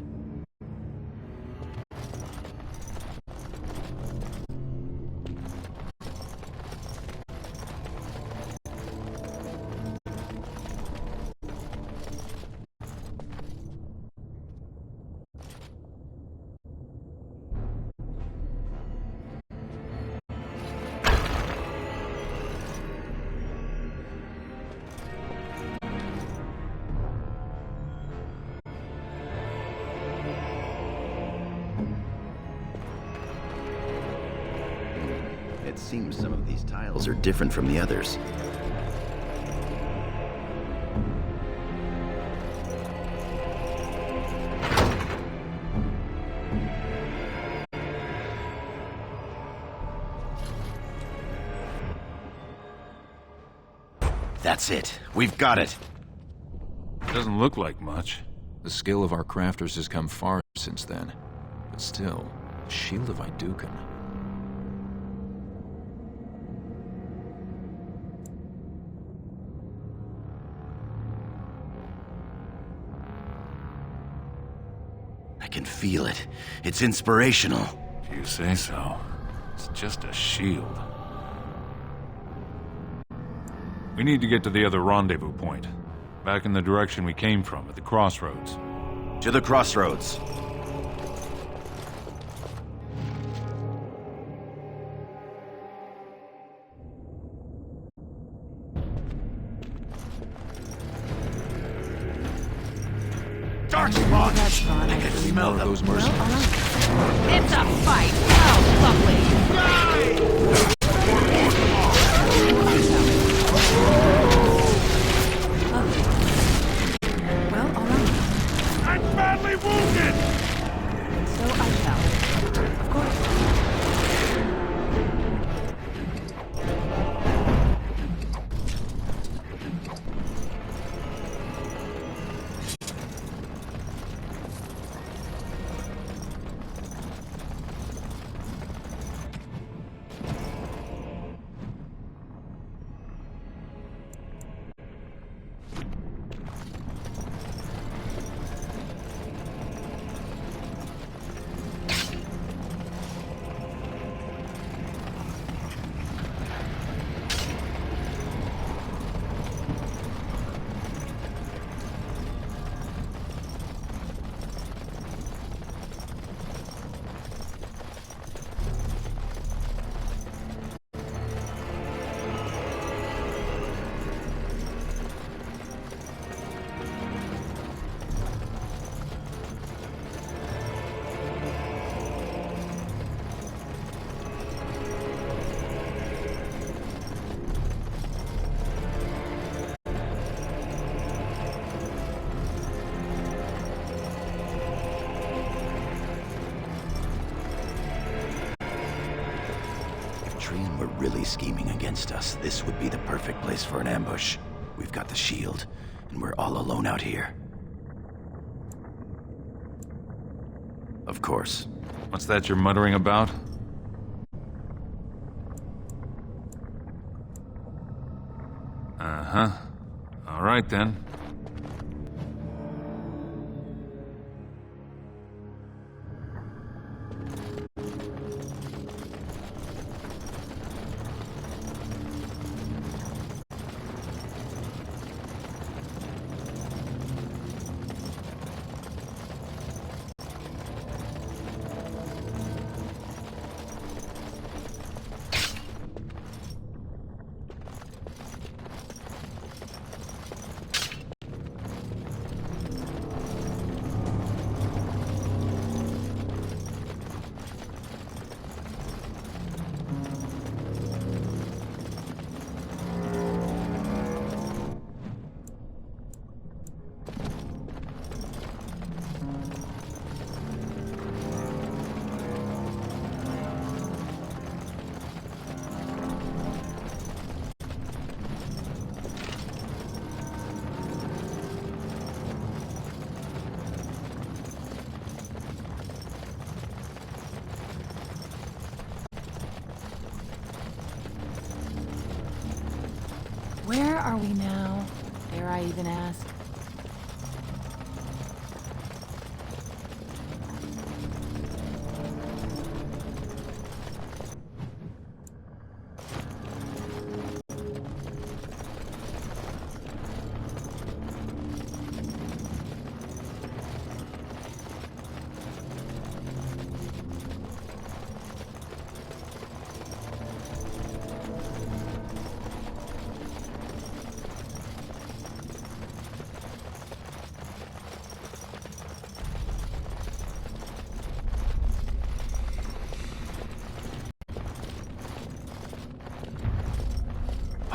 seems some of these tiles are different from the others. That's it. We've got it. Doesn't look like much. The skill of our crafters has come far since then. But still, the Shield of Iduken. I can feel it. It's inspirational. If you say so. It's just a shield. We need to get to the other rendezvous point. Back in the direction we came from, at the crossroads. To the crossroads. Darkspawn! I can smell those mercenaries. It's a fight! How lovely! Well, all right. I'm badly wounded! So I shall. Of course. Trian were really scheming against us, this would be the perfect place for an ambush. We've got the shield, and we're all alone out here. Of course. What's that you're muttering about? Uh-huh. All right, then. Where are we now? Dare I even ask?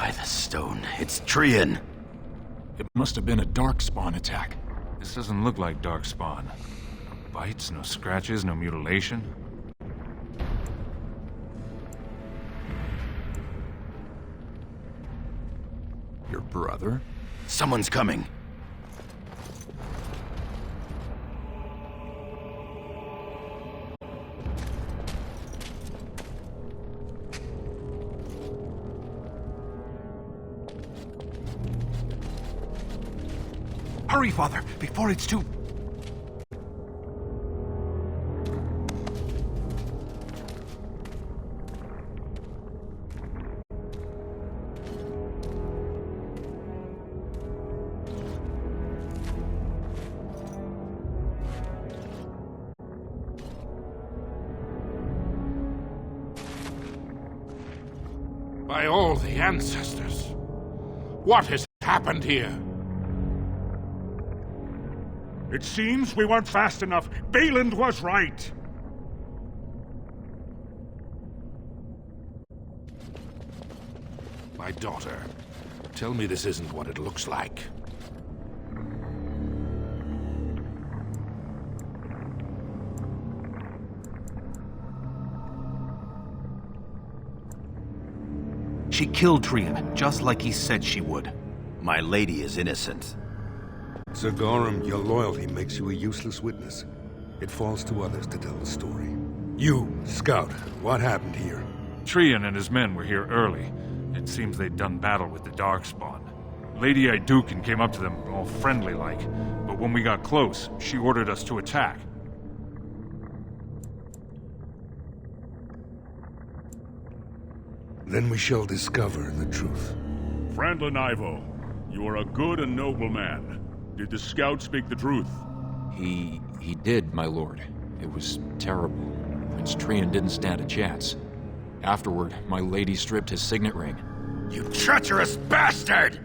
By the stone, it's Trian. It must have been a darkspawn attack. This doesn't look like darkspawn. Bites, no scratches, no mutilation. Your brother? Someone's coming. Hurry, Father, before it's too... By all the ancestors, what has happened here? It seems we weren't fast enough. Balin was right. My daughter, tell me this isn't what it looks like. She killed Trian, just like he said she would. My lady is innocent. Sir Gorham, your loyalty makes you a useless witness. It falls to others to tell the story. You, Scout, what happened here? Trian and his men were here early. It seems they'd done battle with the Darkspawn. Lady Iduken came up to them all friendly-like, but when we got close, she ordered us to attack. Then we shall discover the truth. Frandlin Ivo, you are a good and noble man. Did the scout speak the truth? He did, my lord. It was terrible. Prince Trian didn't stand a chance. Afterward, my lady stripped his signet ring. You treacherous bastard!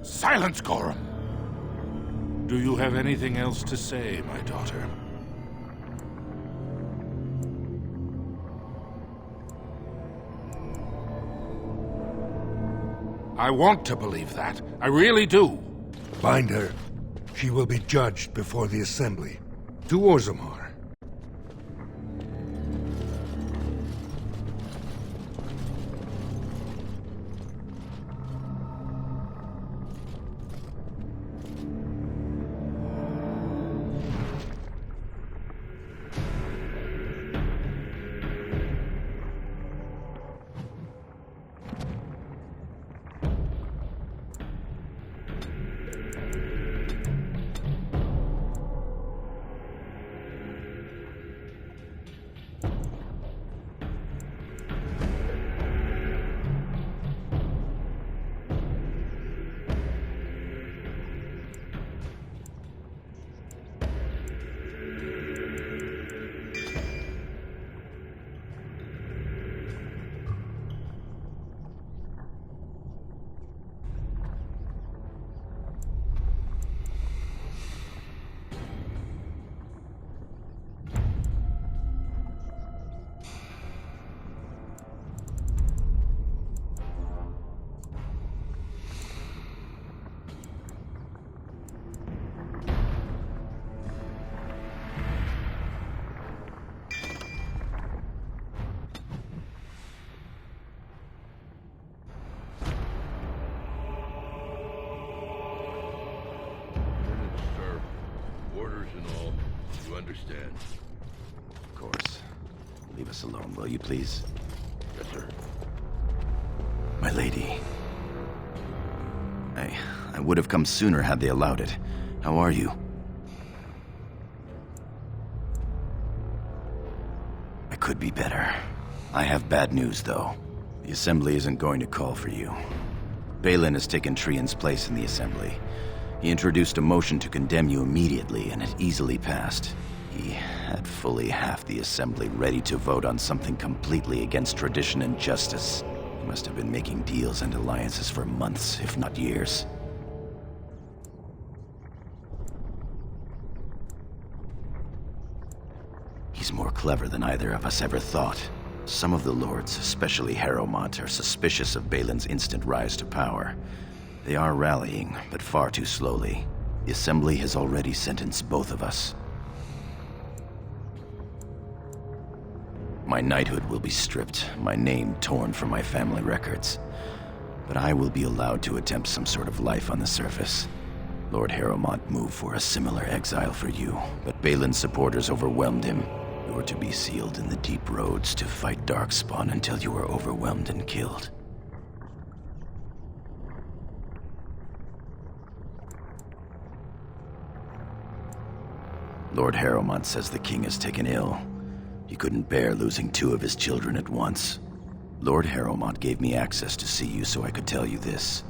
Silence, Gorham! Do you have anything else to say, my daughter? I want to believe that. I really do. Bind her. She will be judged before the Assembly. To Orzammar. Understand. Of course. Leave us alone, will you please? Yes, sir. My lady. I would have come sooner had they allowed it. How are you? I could be better. I have bad news, though. The Assembly isn't going to call for you. Balin has taken Trian's place in the Assembly. He introduced a motion to condemn you immediately, and it easily passed. He had fully half the Assembly ready to vote on something completely against tradition and justice. He must have been making deals and alliances for months, if not years. He's more clever than either of us ever thought. Some of the lords, especially Harrowmont, are suspicious of Balin's instant rise to power. They are rallying, but far too slowly. The Assembly has already sentenced both of us. My knighthood will be stripped, my name torn from my family records. But I will be allowed to attempt some sort of life on the surface. Lord Harrowmont moved for a similar exile for you, but Balin's supporters overwhelmed him. You were to be sealed in the deep roads to fight Darkspawn until you were overwhelmed and killed. Lord Harrowmont says the king is taken ill. He couldn't bear losing 2 of his children at once. Lord Harrowmont gave me access to see you so I could tell you this.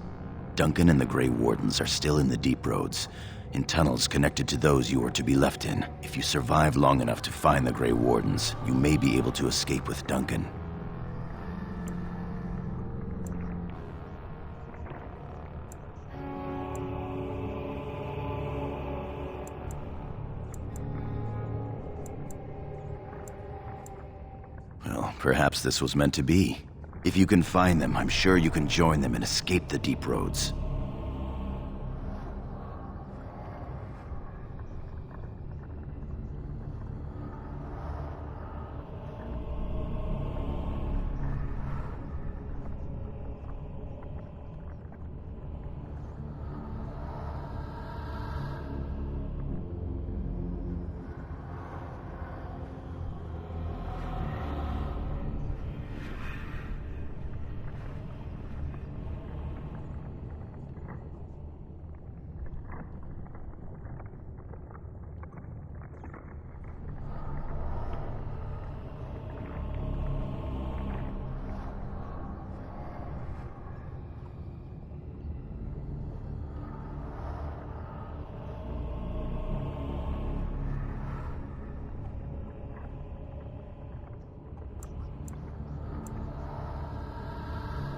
Duncan and the Grey Wardens are still in the deep roads, in tunnels connected to those you are to be left in. If you survive long enough to find the Grey Wardens, you may be able to escape with Duncan. Well, perhaps this was meant to be. If you can find them, I'm sure you can join them and escape the deep roads.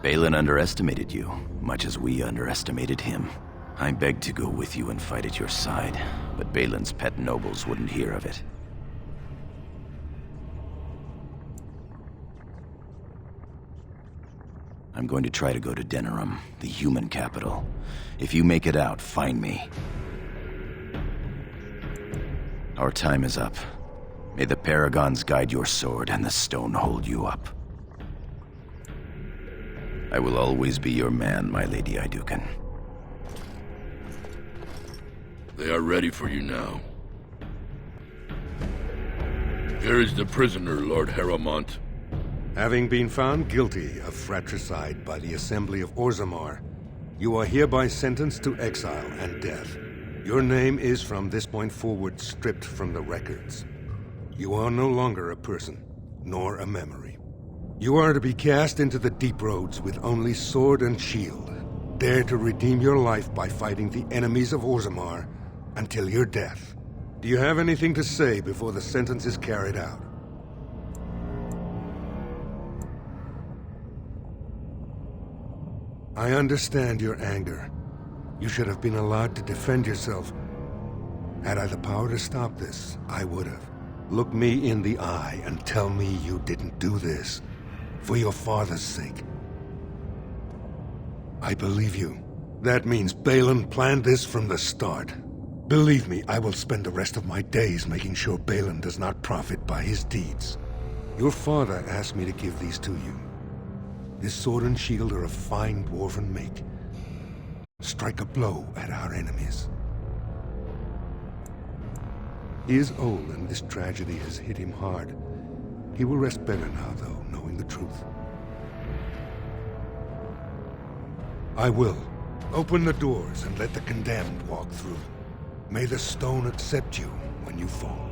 Balin underestimated you, much as we underestimated him. I begged to go with you and fight at your side, but Balin's pet nobles wouldn't hear of it. I'm going to try to go to Denerim, the human capital. If you make it out, find me. Our time is up. May the Paragons guide your sword and the stone hold you up. I will always be your man, my Lady Iduken. They are ready for you now. Here is the prisoner, Lord Harrowmont. Having been found guilty of fratricide by the Assembly of Orzammar, you are hereby sentenced to exile and death. Your name is from this point forward stripped from the records. You are no longer a person, nor a memory. You are to be cast into the deep roads with only sword and shield. Dare to redeem your life by fighting the enemies of Orzammar until your death. Do you have anything to say before the sentence is carried out? I understand your anger. You should have been allowed to defend yourself. Had I the power to stop this, I would have. Look me in the eye and tell me you didn't do this. For your father's sake. I believe you. That means Balin planned this from the start. Believe me, I will spend the rest of my days making sure Balin does not profit by his deeds. Your father asked me to give these to you. This sword and shield are of fine dwarven make. Strike a blow at our enemies. He is old and this tragedy has hit him hard. He will rest better now, though, knowing the truth. I will. Open the doors and let the condemned walk through. May the stone accept you when you fall.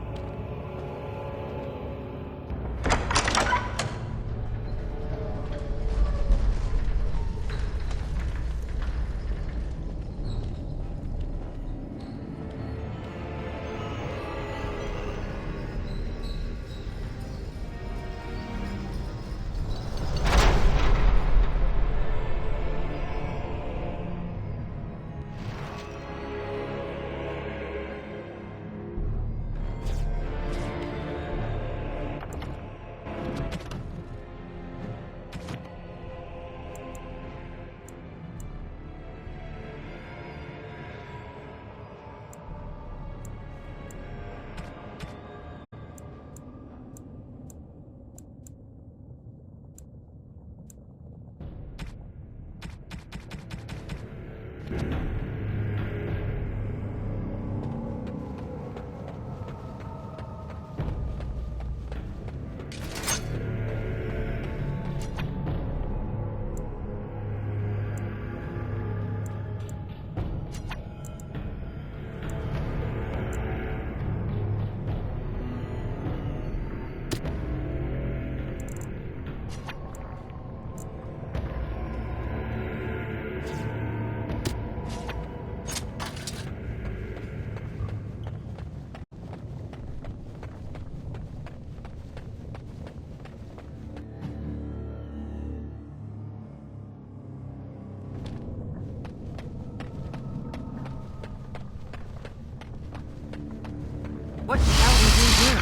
What shall we do here?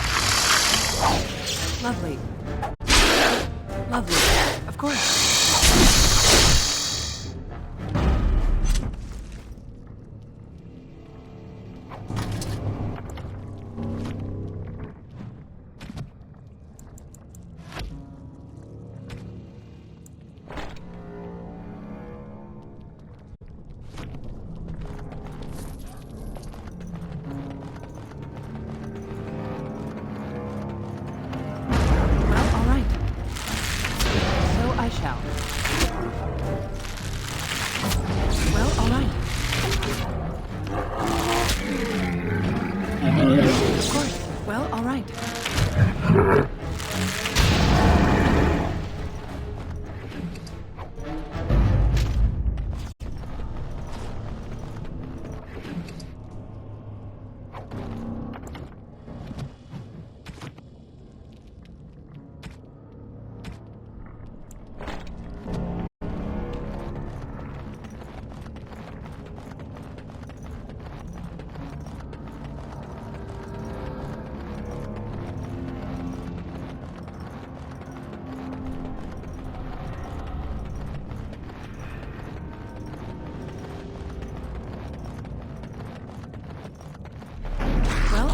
Lovely. Lovely. Of course.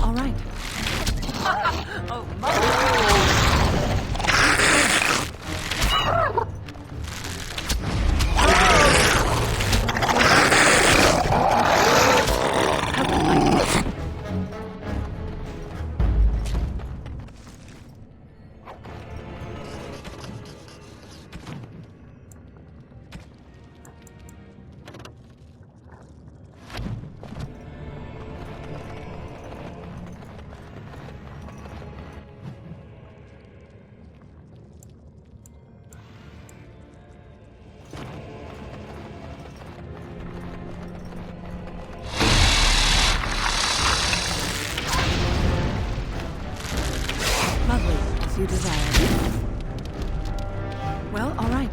All right. Oh, You desire. Well, all right.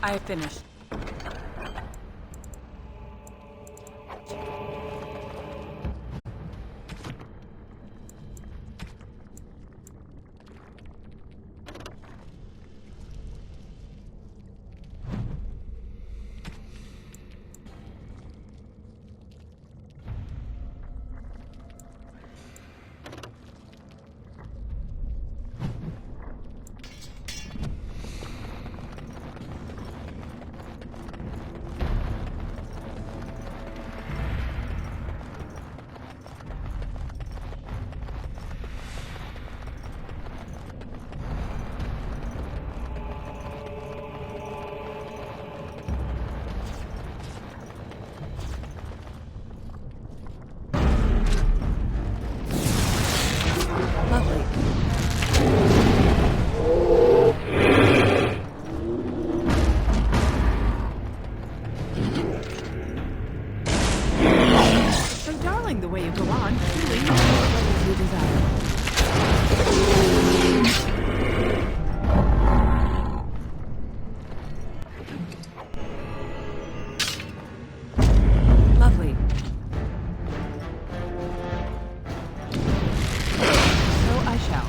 I have finished. The way you go on, truly, you desire. Lovely. So I shall.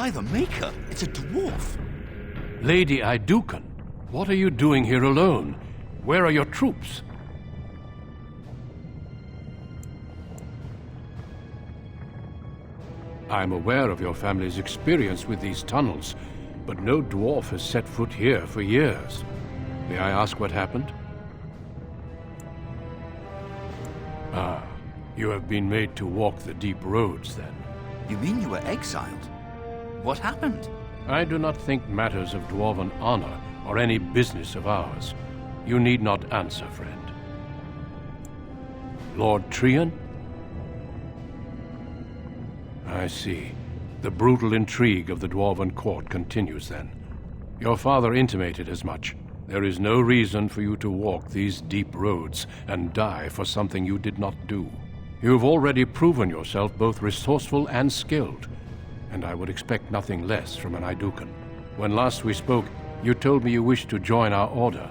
By the Maker, it's a dwarf. Lady Iduken, what are you doing here alone? Where are your troops? I'm aware of your family's experience with these tunnels, but no dwarf has set foot here for years. May I ask what happened? Ah, you have been made to walk the deep roads, then. You mean you were exiled? What happened? I do not think matters of dwarven honor are any business of ours. You need not answer, friend. Lord Trian? I see. The brutal intrigue of the dwarven court continues, then. Your father intimated as much. There is no reason for you to walk these deep roads and die for something you did not do. You have already proven yourself both resourceful and skilled, and I would expect nothing less from an Iduken. When last we spoke, you told me you wished to join our order.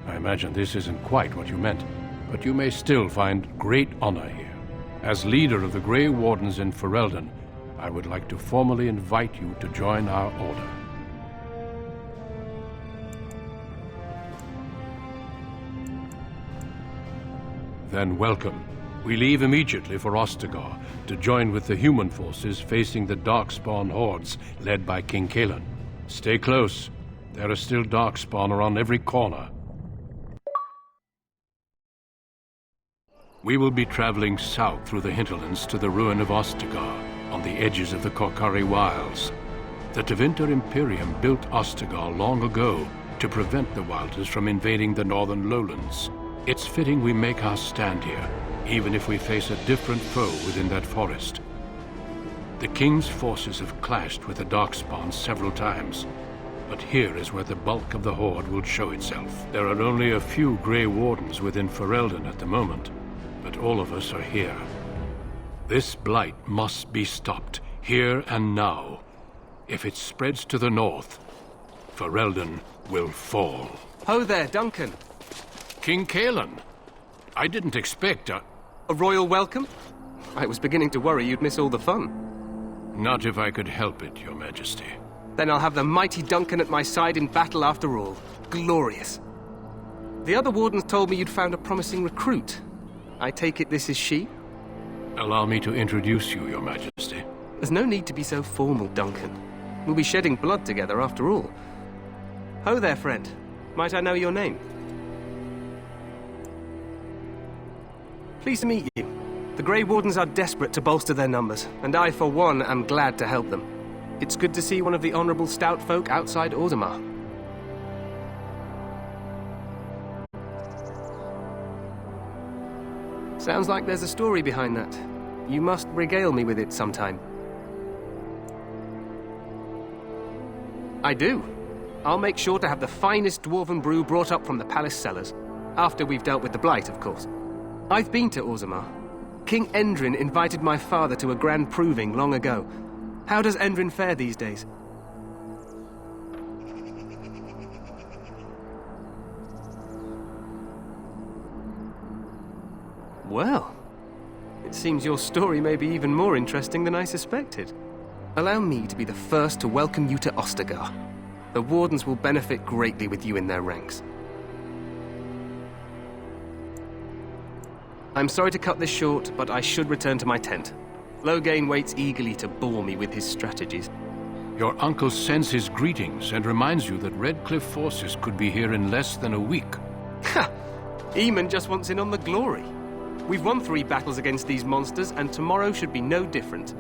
I imagine this isn't quite what you meant, but you may still find great honor here. As leader of the Grey Wardens in Ferelden, I would like to formally invite you to join our order. Then welcome. We leave immediately for Ostagar to join with the human forces facing the Darkspawn hordes led by King Kaelan. Stay close. There are still Darkspawn around every corner. We will be traveling south through the hinterlands to the ruin of Ostagar, on the edges of the Korkari Wilds. The Tevinter Imperium built Ostagar long ago to prevent the Wilders from invading the northern lowlands. It's fitting we make our stand here, even if we face a different foe within that forest. The King's forces have clashed with the Darkspawn several times, but here is where the bulk of the Horde will show itself. There are only a few Grey Wardens within Ferelden at the moment, but all of us are here. This blight must be stopped, here and now. If it spreads to the north, Ferelden will fall. Ho there, Duncan. King Kaelan. I didn't expect a royal welcome? I was beginning to worry you'd miss all the fun. Not if I could help it, Your Majesty. Then I'll have the mighty Duncan at my side in battle after all. Glorious. The other wardens told me you'd found a promising recruit. I take it this is she? Allow me to introduce you, Your Majesty. There's no need to be so formal, Duncan. We'll be shedding blood together after all. Ho there, friend. Might I know your name? Pleased to meet you. The Grey Wardens are desperate to bolster their numbers, and I, for one, am glad to help them. It's good to see one of the honorable stout folk outside Orzammar. Sounds like there's a story behind that. You must regale me with it sometime. I do. I'll make sure to have the finest dwarven brew brought up from the palace cellars. After we've dealt with the blight, of course. I've been to Orzammar. King Endrin invited my father to a grand proving long ago. How does Endrin fare these days? Well, it seems your story may be even more interesting than I suspected. Allow me to be the first to welcome you to Ostagar. The Wardens will benefit greatly with you in their ranks. I'm sorry to cut this short, but I should return to my tent. Loghain waits eagerly to bore me with his strategies. Your uncle sends his greetings and reminds you that Redcliffe forces could be here in less than a week. Ha! Eamon just wants in on the glory. We've won 3 battles against these monsters, and tomorrow should be no different.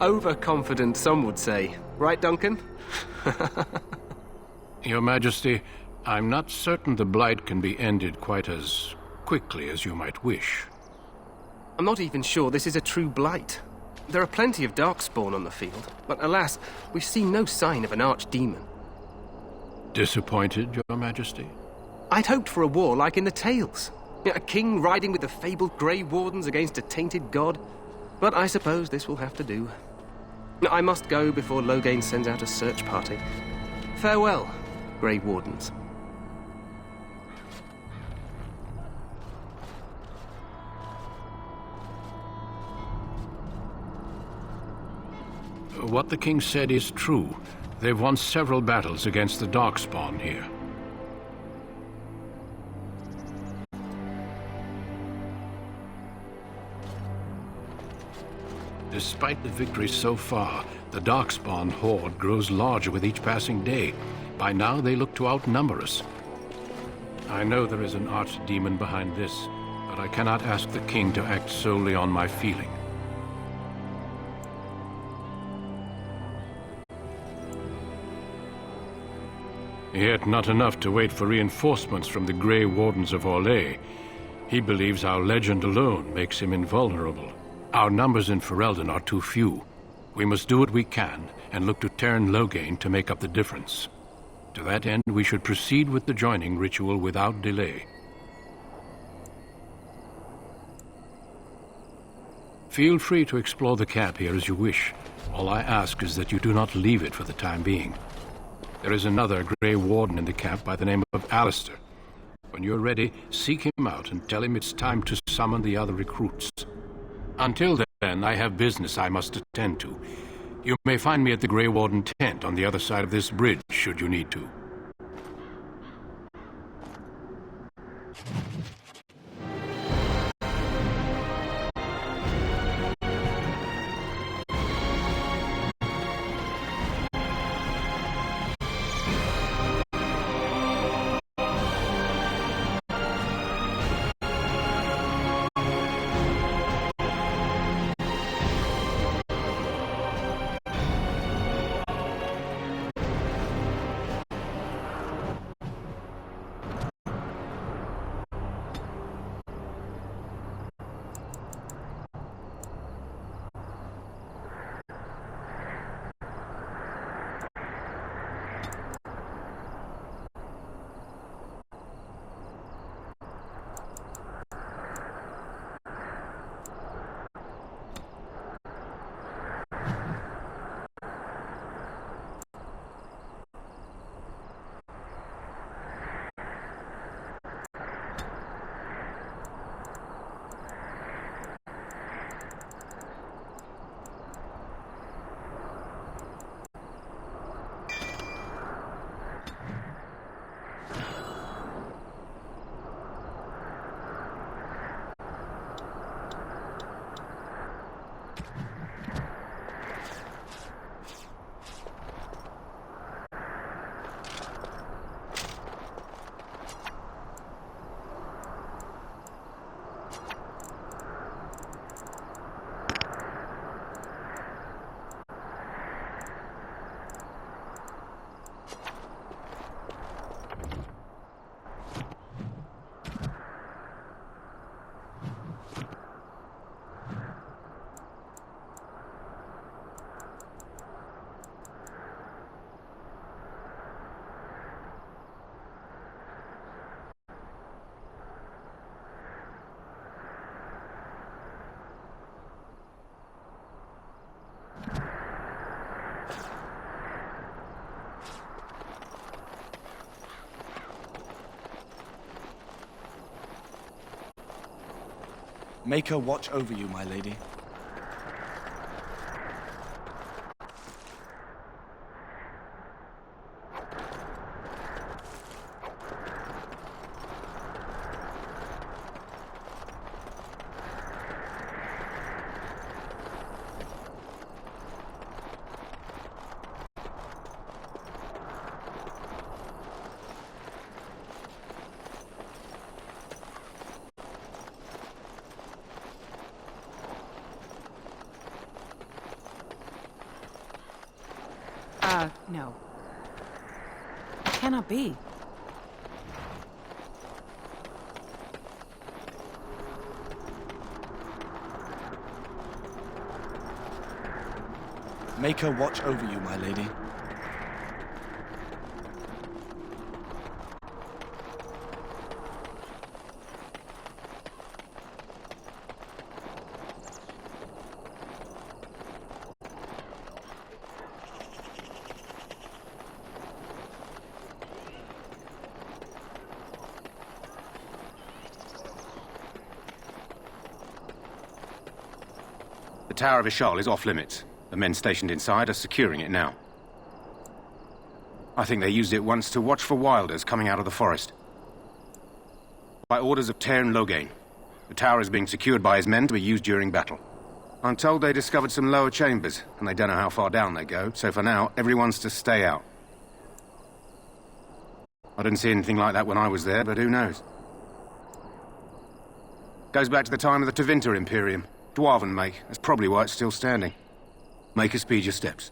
Overconfident, some would say. Right, Duncan? Your Majesty, I'm not certain the blight can be ended quite as quickly as you might wish. I'm not even sure this is a true blight. There are plenty of Darkspawn on the field, but alas, we've seen no sign of an archdemon. Disappointed, Your Majesty? I'd hoped for a war like in the tales. A king riding with the fabled Grey Wardens against a tainted god. But I suppose this will have to do. I must go before Loghain sends out a search party. Farewell, Grey Wardens. What the king said is true. They've won several battles against the Darkspawn here. Despite the victories so far, the Darkspawn horde grows larger with each passing day. By now, they look to outnumber us. I know there is an archdemon behind this, but I cannot ask the king to act solely on my feeling. Yet not enough to wait for reinforcements from the Grey Wardens of Orlais. He believes our legend alone makes him invulnerable. Our numbers in Ferelden are too few. We must do what we can and look to Teyrn Loghain to make up the difference. To that end, we should proceed with the joining ritual without delay. Feel free to explore the camp here as you wish. All I ask is that you do not leave it for the time being. There is another Grey Warden in the camp by the name of Alistair. When you're ready, seek him out and tell him it's time to summon the other recruits. Until then, I have business I must attend to. You may find me at the Grey Warden tent on the other side of this bridge, should you need to. Make her watch over you, my lady. No. It cannot be. Make her watch over you, my lady. The Tower of Ishal is off limits. The men stationed inside are securing it now. I think they used it once to watch for wilders coming out of the forest. By orders of Tairn Loghain, the tower is being secured by his men to be used during battle. I'm told they discovered some lower chambers, and they don't know how far down they go, so for now, everyone's to stay out. I didn't see anything like that when I was there, but who knows? Goes back to the time of the Tevinter Imperium. Dwarven make. That's probably why it's still standing. Make her speed your steps.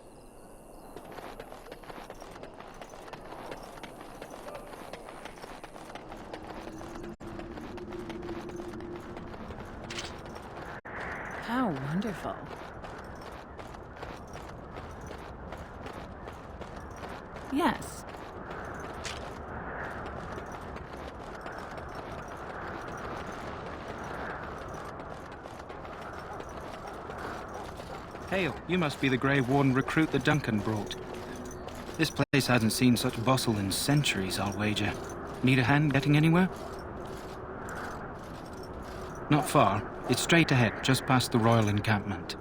How wonderful. Yes. Hail, you must be the Grey Warden recruit that Duncan brought. This place hasn't seen such bustle in centuries, I'll wager. Need a hand getting anywhere? Not far. It's straight ahead, just past the royal encampment.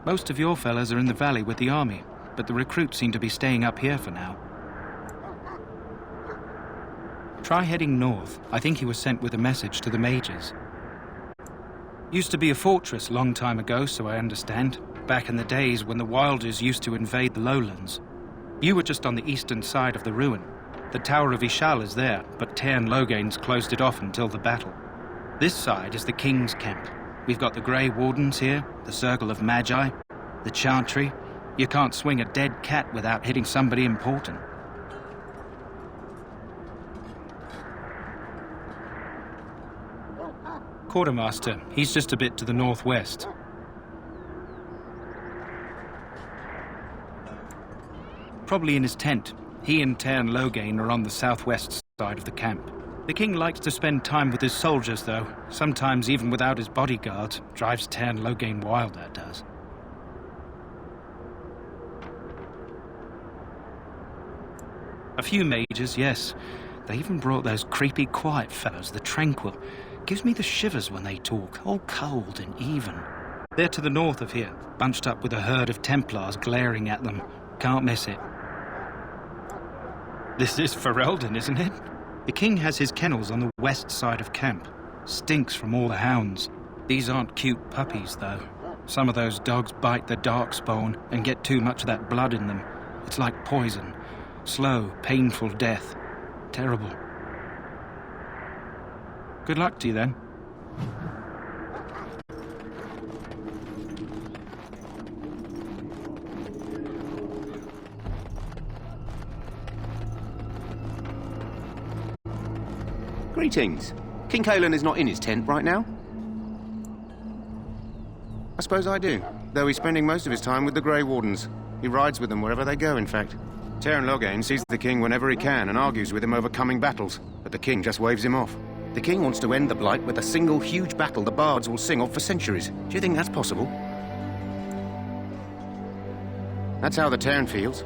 Most of your fellas are in the valley with the army, but the recruits seem to be staying up here for now. Try heading north. I think he was sent with a message to the mages. Used to be a fortress long time ago, so I understand. Back in the days when the Wilders used to invade the lowlands. You were just on the eastern side of the ruin. The Tower of Ishal is there, but Tairn Loghain's closed it off until the battle. This side is the King's camp. We've got the Grey Wardens here, the Circle of Magi, the Chantry. You can't swing a dead cat without hitting somebody important. Quartermaster, he's just a bit to the northwest. Probably in his tent. He and Tairn Loghain are on the southwest side of the camp. The king likes to spend time with his soldiers, though. Sometimes even without his bodyguards. Drives Tairn Loghain wild, that does. A few mages, yes. They even brought those creepy quiet fellows, the Tranquil. Gives me the shivers when they talk, all cold and even. They're to the north of here, bunched up with a herd of Templars glaring at them. Can't miss it. This is Ferelden, isn't it? The king has his kennels on the west side of camp. Stinks from all the hounds. These aren't cute puppies, though. Some of those dogs bite the darkspawn and get too much of that blood in them. It's like poison. Slow, painful death. Terrible. Good luck to you, then. Greetings. King Cailan is not in his tent right now? I suppose I do, though he's spending most of his time with the Grey Wardens. He rides with them wherever they go, in fact. Tairn Loghain sees the king whenever he can and argues with him over coming battles, but the king just waves him off. The king wants to end the Blight with a single huge battle the bards will sing of for centuries. Do you think that's possible? That's how the Tairn feels.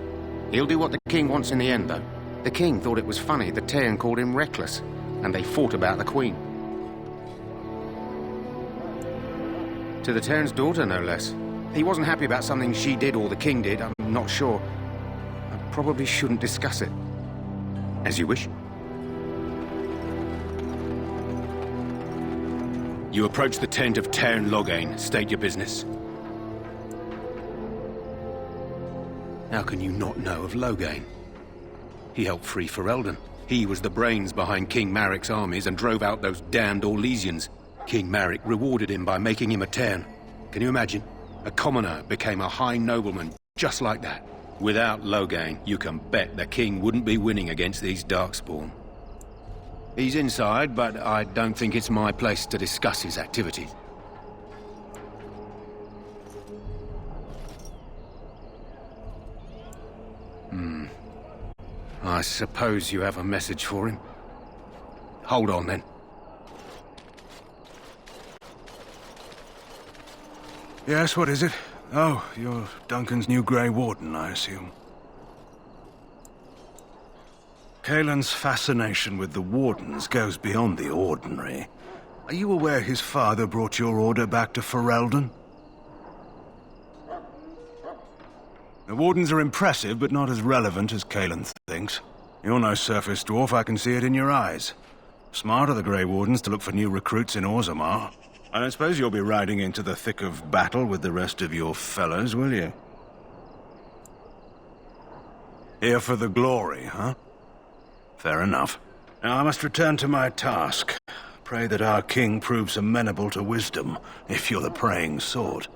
He'll do what the king wants in the end, though. The king thought it was funny that Tairn called him reckless, and they fought about the queen. To the Tairn's daughter, no less. He wasn't happy about something she did or the king did, I'm not sure. I probably shouldn't discuss it. As you wish. You approach the tent of Tairn Loghain. State your business. How can you not know of Loghain? He helped free Ferelden. He was the brains behind King Maric's armies and drove out those damned Orlesians. King Maric rewarded him by making him a Tairn. Can you imagine? A commoner became a high nobleman, just like that. Without Loghain, you can bet the king wouldn't be winning against these Darkspawn. He's inside, but I don't think it's my place to discuss his activities. I suppose you have a message for him. Hold on, then. Yes, what is it? Oh, you're Duncan's new Grey Warden, I assume. Cailan's fascination with the Wardens goes beyond the ordinary. Are you aware his father brought your order back to Ferelden? The Wardens are impressive, but not as relevant as Kalen thinks. You're no surface dwarf, I can see it in your eyes. Smart of the Grey Wardens to look for new recruits in Orzammar. I don't suppose you'll be riding into the thick of battle with the rest of your fellows, will you? Here for the glory, huh? Fair enough. Now I must return to my task. Pray that our king proves amenable to wisdom, if you're the praying sword.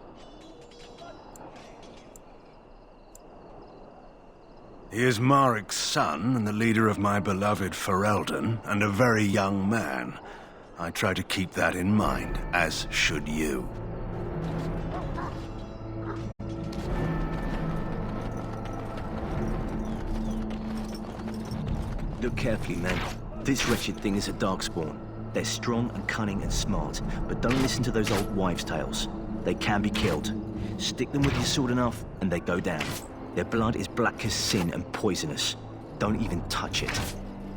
He is Marik's son, and the leader of my beloved Ferelden, and a very young man. I try to keep that in mind, as should you. Look carefully, man. This wretched thing is a darkspawn. They're strong and cunning and smart, but don't listen to those old wives' tales. They can be killed. Stick them with your sword enough, and they go down. Their blood is black as sin and poisonous. Don't even touch it.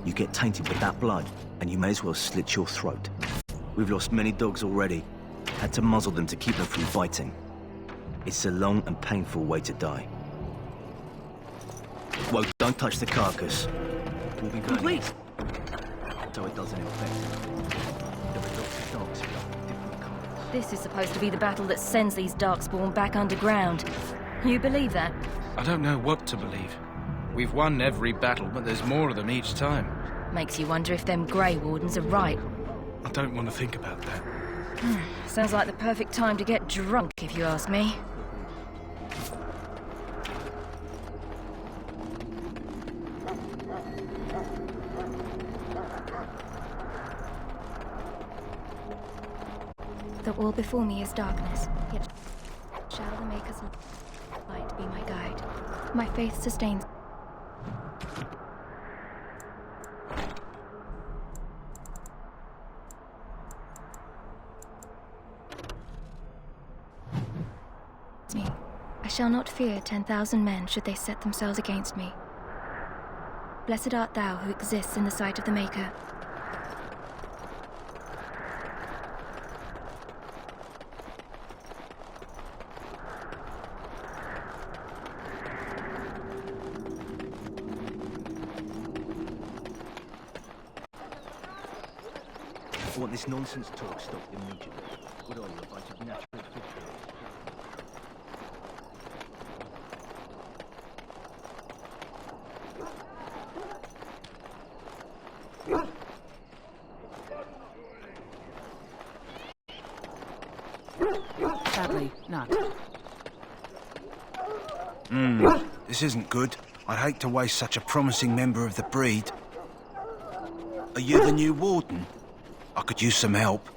You get tainted with that blood, and you may as well slit your throat. We've lost many dogs already. Had to muzzle them to keep them from biting. It's a long and painful way to die. Well, don't touch the carcass. We'll be complete. So it doesn't infect. There are lots of dogs here, different colors. This is supposed to be the battle that sends these darkspawn back underground. You believe that? I don't know what to believe. We've won every battle, but there's more of them each time. Makes you wonder if them Grey Wardens are right. I don't want to think about that. Sounds like the perfect time to get drunk, if you ask me. The all before me is darkness, yet shall the Maker's light be my guide. My faith sustains. Me. I shall not fear 10,000 men should they set themselves against me. Blessed art thou who exists in the sight of the Maker. I want this nonsense talk stopped immediately. What are you, a bunch of natural people? Sadly, not. This isn't good. I'd hate to waste such a promising member of the breed. Are you the new warden? I could use some help.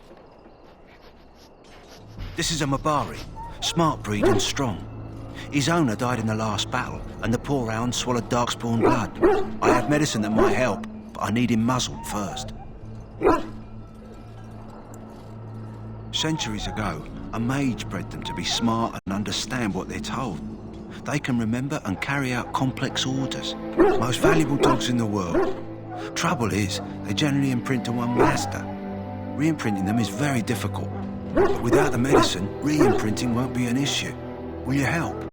This is a Mabari. Smart breed and strong. His owner died in the last battle, and the poor hound swallowed darkspawn blood. I have medicine that might help, but I need him muzzled first. Centuries ago, a mage bred them to be smart and understand what they're told. They can remember and carry out complex orders. Most valuable dogs in the world. Trouble is, they generally imprint to one master. Re-imprinting them is very difficult. But without the medicine, re-imprinting won't be an issue. Will you help?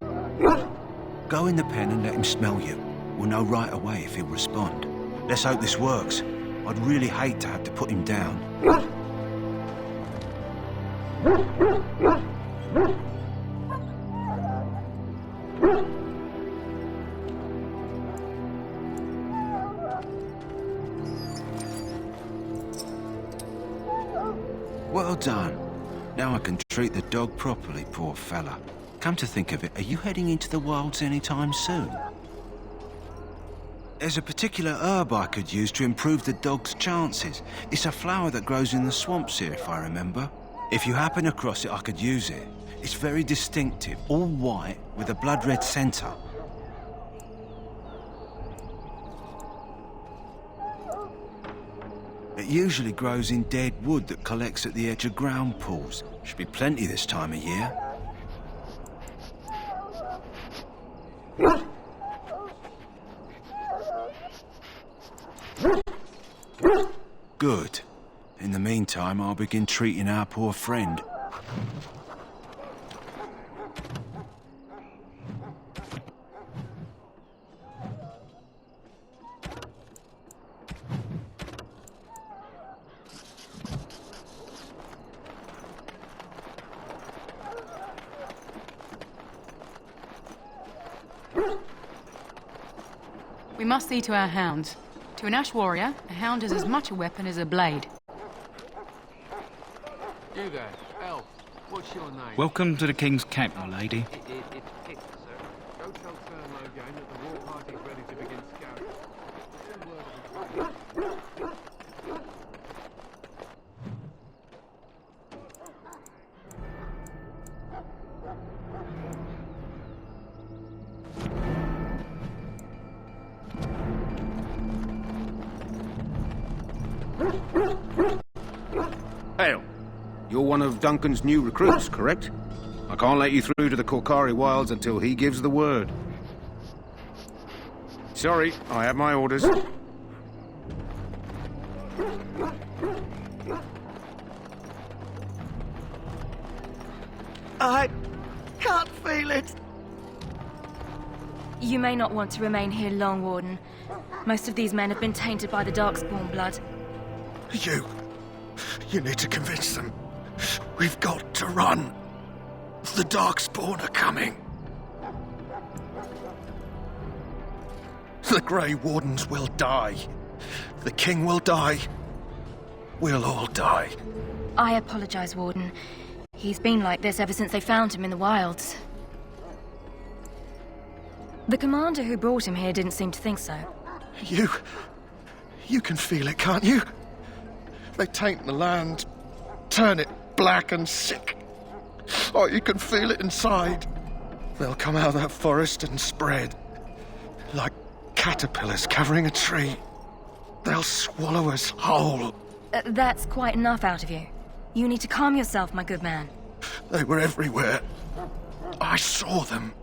Go in the pen and let him smell you. We'll know right away if he'll respond. Let's hope this works. I'd really hate to have to put him down. Well done. Now I can treat the dog properly, poor fella. Come to think of it, are you heading into the wilds anytime soon? There's a particular herb I could use to improve the dog's chances. It's a flower that grows in the swamps here, if I remember. If you happen across it, I could use it. It's very distinctive, all white with a blood-red centre. It usually grows in dead wood that collects at the edge of ground pools. Should be plenty this time of year. Good. In the meantime, I'll begin treating our poor friend. must see to our hounds. To an Ash warrior, a hound is as much a weapon as a blade. You there, elf. What's your name? Welcome to the King's Camp, my lady. It's Pitt, sir. Go tell Sir Logain that the war party's ready to begin scouting. Hail. You're one of Duncan's new recruits, correct? I can't let you through to the Korkari Wilds until he gives the word. Sorry, I have my orders. I can't feel it. You may not want to remain here long, Warden. Most of these men have been tainted by the Darkspawn blood. You need to convince them. We've got to run. The Darkspawn are coming. The Grey Wardens will die. The King will die. We'll all die. I apologize, Warden. He's been like this ever since they found him in the wilds. The commander who brought him here didn't seem to think so. You can feel it, can't you? They taint the land, turn it black and sick. Oh, you can feel it inside. They'll come out of that forest and spread. Like caterpillars covering a tree. They'll swallow us whole. That's quite enough out of you. You need to calm yourself, my good man. They were everywhere. I saw them.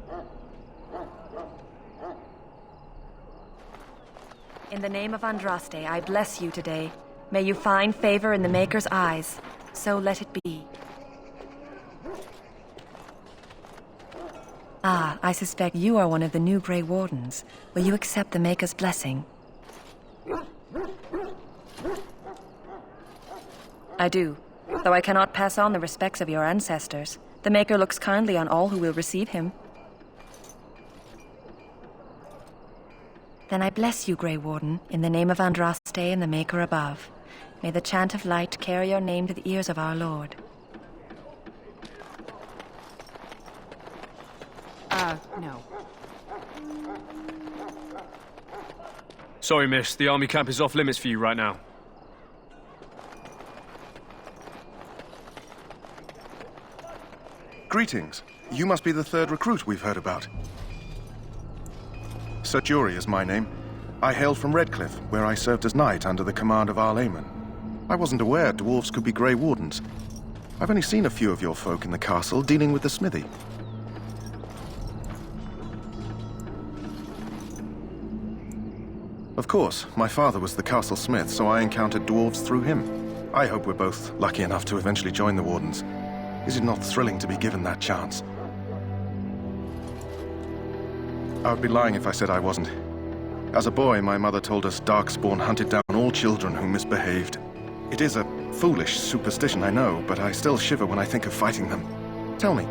In the name of Andraste, I bless you today. May you find favor in the Maker's eyes. So let it be. Ah, I suspect you are one of the new Grey Wardens. Will you accept the Maker's blessing? I do, though I cannot pass on the respects of your ancestors. The Maker looks kindly on all who will receive him. Then I bless you, Grey Warden, in the name of Andraste and the Maker above. May the chant of light carry your name to the ears of our Lord. No. Sorry, miss. The army camp is off limits for you right now. Greetings. You must be the third recruit we've heard about. Sir Jury is my name. I hail from Redcliffe, where I served as knight under the command of Arl Eamon. I wasn't aware dwarves could be Grey Wardens. I've only seen a few of your folk in the castle dealing with the smithy. Of course, my father was the castle smith, so I encountered dwarves through him. I hope we're both lucky enough to eventually join the Wardens. Is it not thrilling to be given that chance? I would be lying if I said I wasn't. As a boy, my mother told us Darkspawn hunted down all children who misbehaved. It is a foolish superstition, I know, but I still shiver when I think of fighting them. Tell me,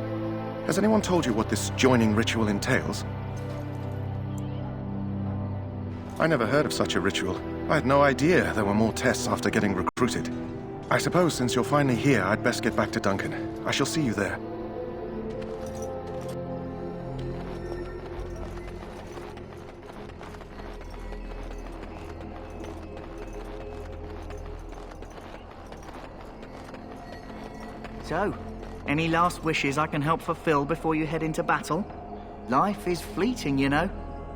has anyone told you what this joining ritual entails? I never heard of such a ritual. I had no idea there were more tests after getting recruited. I suppose since you're finally here, I'd best get back to Duncan. I shall see you there. So, any last wishes I can help fulfill before you head into battle? Life is fleeting, you know.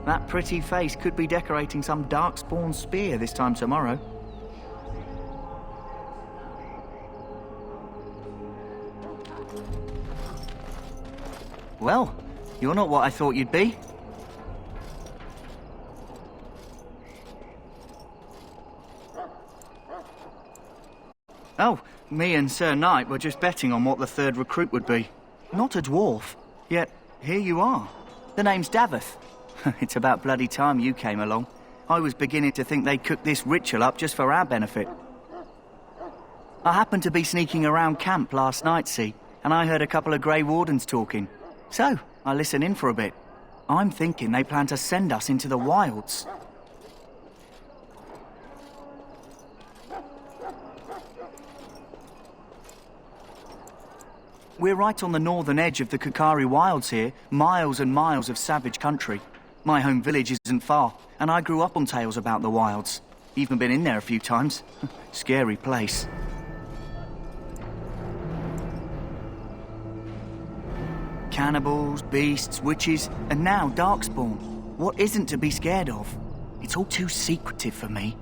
That pretty face could be decorating some Darkspawn spear this time tomorrow. Well, you're not what I thought you'd be. Oh, me and Sir Knight were just betting on what the third recruit would be. Not a dwarf, yet here you are. The name's Daveth. It's about bloody time you came along. I was beginning to think they'd cooked this ritual up just for our benefit. I happened to be sneaking around camp last night, see, and I heard a couple of Grey Wardens talking. So, I listened in for a bit. I'm thinking they plan to send us into the wilds. We're right on the northern edge of the Kukari Wilds here, miles and miles of savage country. My home village isn't far, and I grew up on tales about the wilds. Even been in there a few times. Scary place. Cannibals, beasts, witches, and now Darkspawn. What isn't to be scared of? It's all too secretive for me.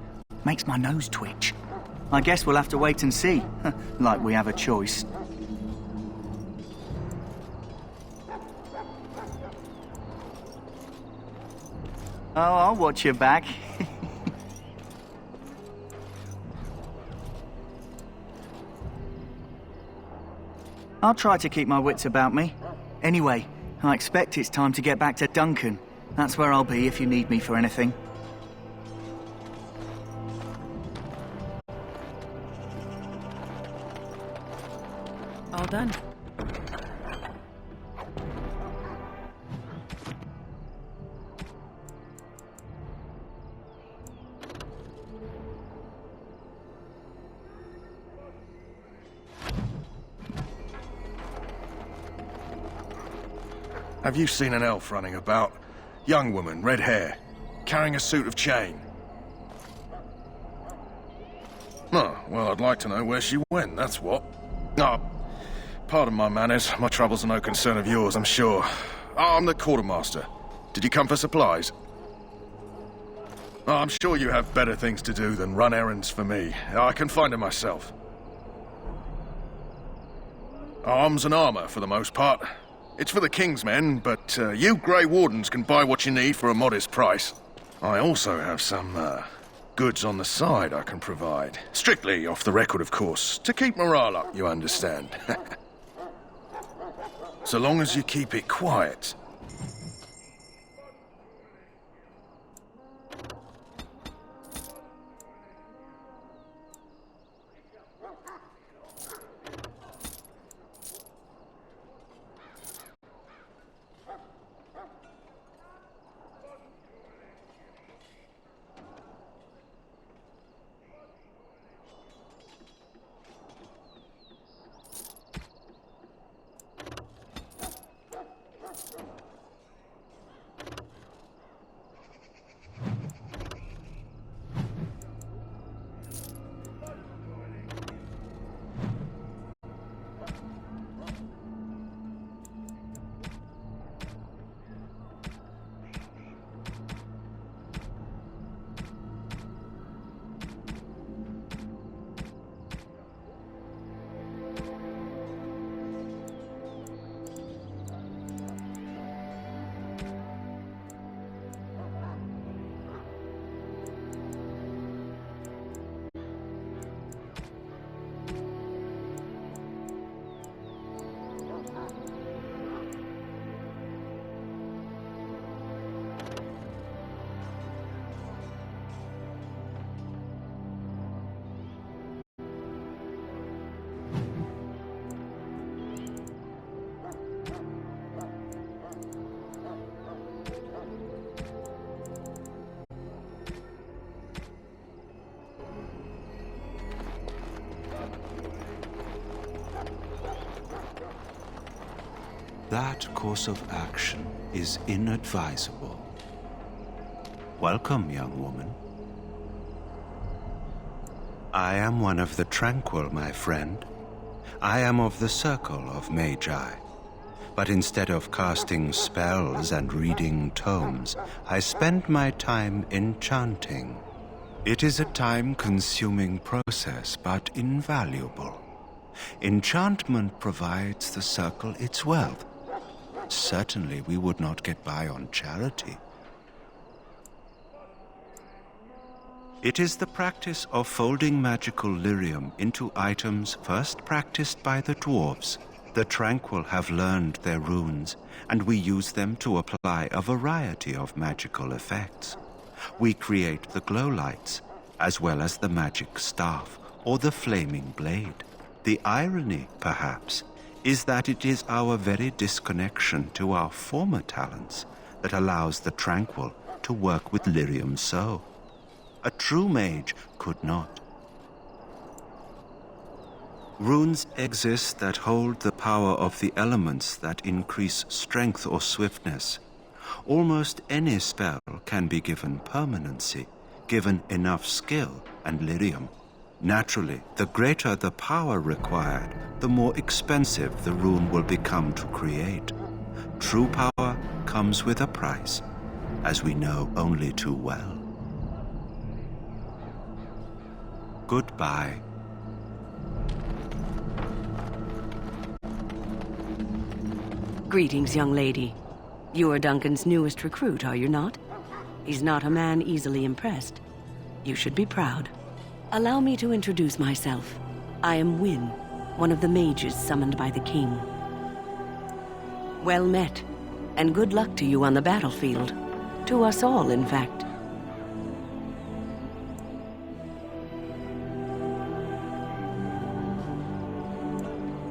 Makes my nose twitch. I guess we'll have to wait and see. Like we have a choice. Oh, I'll watch your back. I'll try to keep my wits about me. Anyway, I expect it's time to get back to Duncan. That's where I'll be if you need me for anything. All done. Have you seen an elf running about? Young woman, red hair, carrying a suit of chain. Oh, well, I'd like to know where she went, that's what. Ah, pardon my manners. My troubles are no concern of yours, I'm sure. I'm the quartermaster. Did you come for supplies? I'm sure you have better things to do than run errands for me. I can find them myself. Arms and armor, for the most part. It's for the King's men, but you Grey Wardens can buy what you need for a modest price. I also have some goods on the side I can provide. Strictly off the record, of course. To keep morale up, you understand. So long as you keep it quiet. That course of action is inadvisable. Welcome, young woman. I am one of the Tranquil, my friend. I am of the Circle of Magi. But instead of casting spells and reading tomes, I spend my time enchanting. It is a time-consuming process, but invaluable. Enchantment provides the Circle its wealth. Certainly we would not get by on charity. It is the practice of folding magical lyrium into items first practiced by the dwarves. The Tranquil have learned their runes, and we use them to apply a variety of magical effects. We create the glow lights, as well as the magic staff or the flaming blade. The irony, perhaps, is that it is our very disconnection to our former talents that allows the Tranquil to work with lyrium so. A true mage could not. Runes exist that hold the power of the elements that increase strength or swiftness. Almost any spell can be given permanency, given enough skill and lyrium. Naturally, the greater the power required, the more expensive the rune will become to create. True power comes with a price, as we know only too well. Goodbye. Greetings, young lady. You are Duncan's newest recruit, are you not? He's not a man easily impressed. You should be proud. Allow me to introduce myself. I am Wynne, one of the mages summoned by the king. Well met, and good luck to you on the battlefield. To us all, in fact.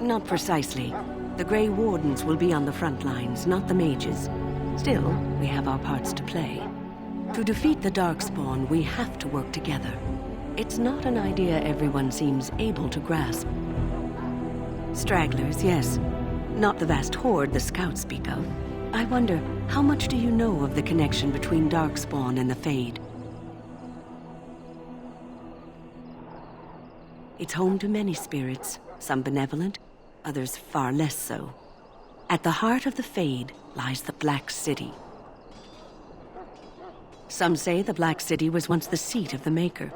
Not precisely. The Grey Wardens will be on the front lines, not the mages. Still, we have our parts to play. To defeat the Darkspawn, we have to work together. It's not an idea everyone seems able to grasp. Stragglers, yes. Not the vast horde the scouts speak of. I wonder, how much do you know of the connection between Darkspawn and the Fade? It's home to many spirits, some benevolent, others far less so. At the heart of the Fade lies the Black City. Some say the Black City was once the seat of the Maker.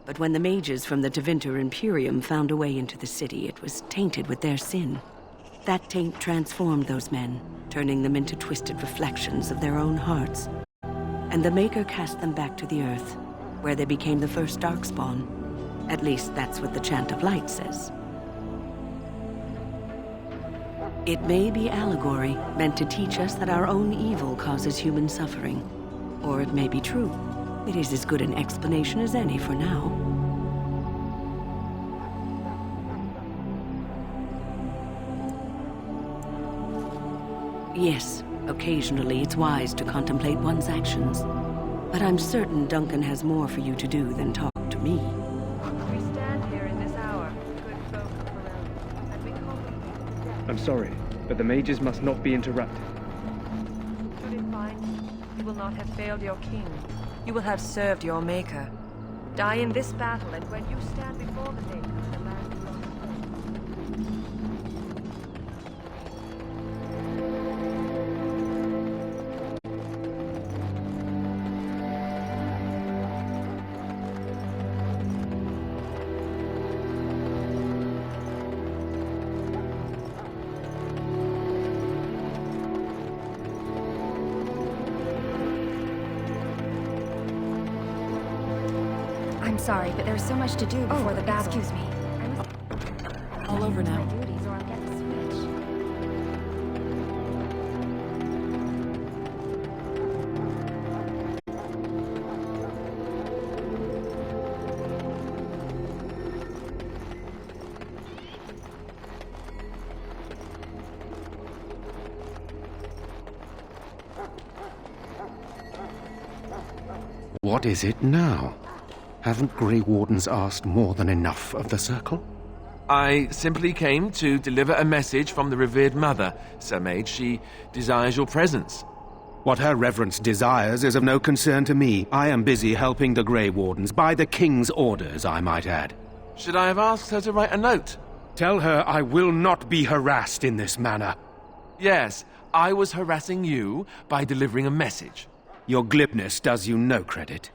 But when the mages from the Tevinter Imperium found a way into the city, it was tainted with their sin. That taint transformed those men, turning them into twisted reflections of their own hearts. And the Maker cast them back to the Earth, where they became the first Darkspawn. At least that's what the Chant of Light says. It may be allegory, meant to teach us that our own evil causes human suffering. Or it may be true. It is as good an explanation as any for now. Yes, occasionally it's wise to contemplate one's actions. But I'm certain Duncan has more for you to do than talk to me. We stand here in this hour, good folk of Ferelden, and we call I'm sorry, but the mages must not be interrupted. Should it find you will not have failed your king. You will have served your Maker. Die in this battle, and when you stand before the Maker, the land will I'm sorry, but there's so much to do before the battle. Excuse me. All over now. Duties, or I'll get the switch. What is it now? Haven't Grey Wardens asked more than enough of the Circle? I simply came to deliver a message from the revered mother, Sir Mage. She desires your presence. What her reverence desires is of no concern to me. I am busy helping the Grey Wardens, by the King's orders, I might add. Should I have asked her to write a note? Tell her I will not be harassed in this manner. Yes, I was harassing you by delivering a message. Your glibness does you no credit.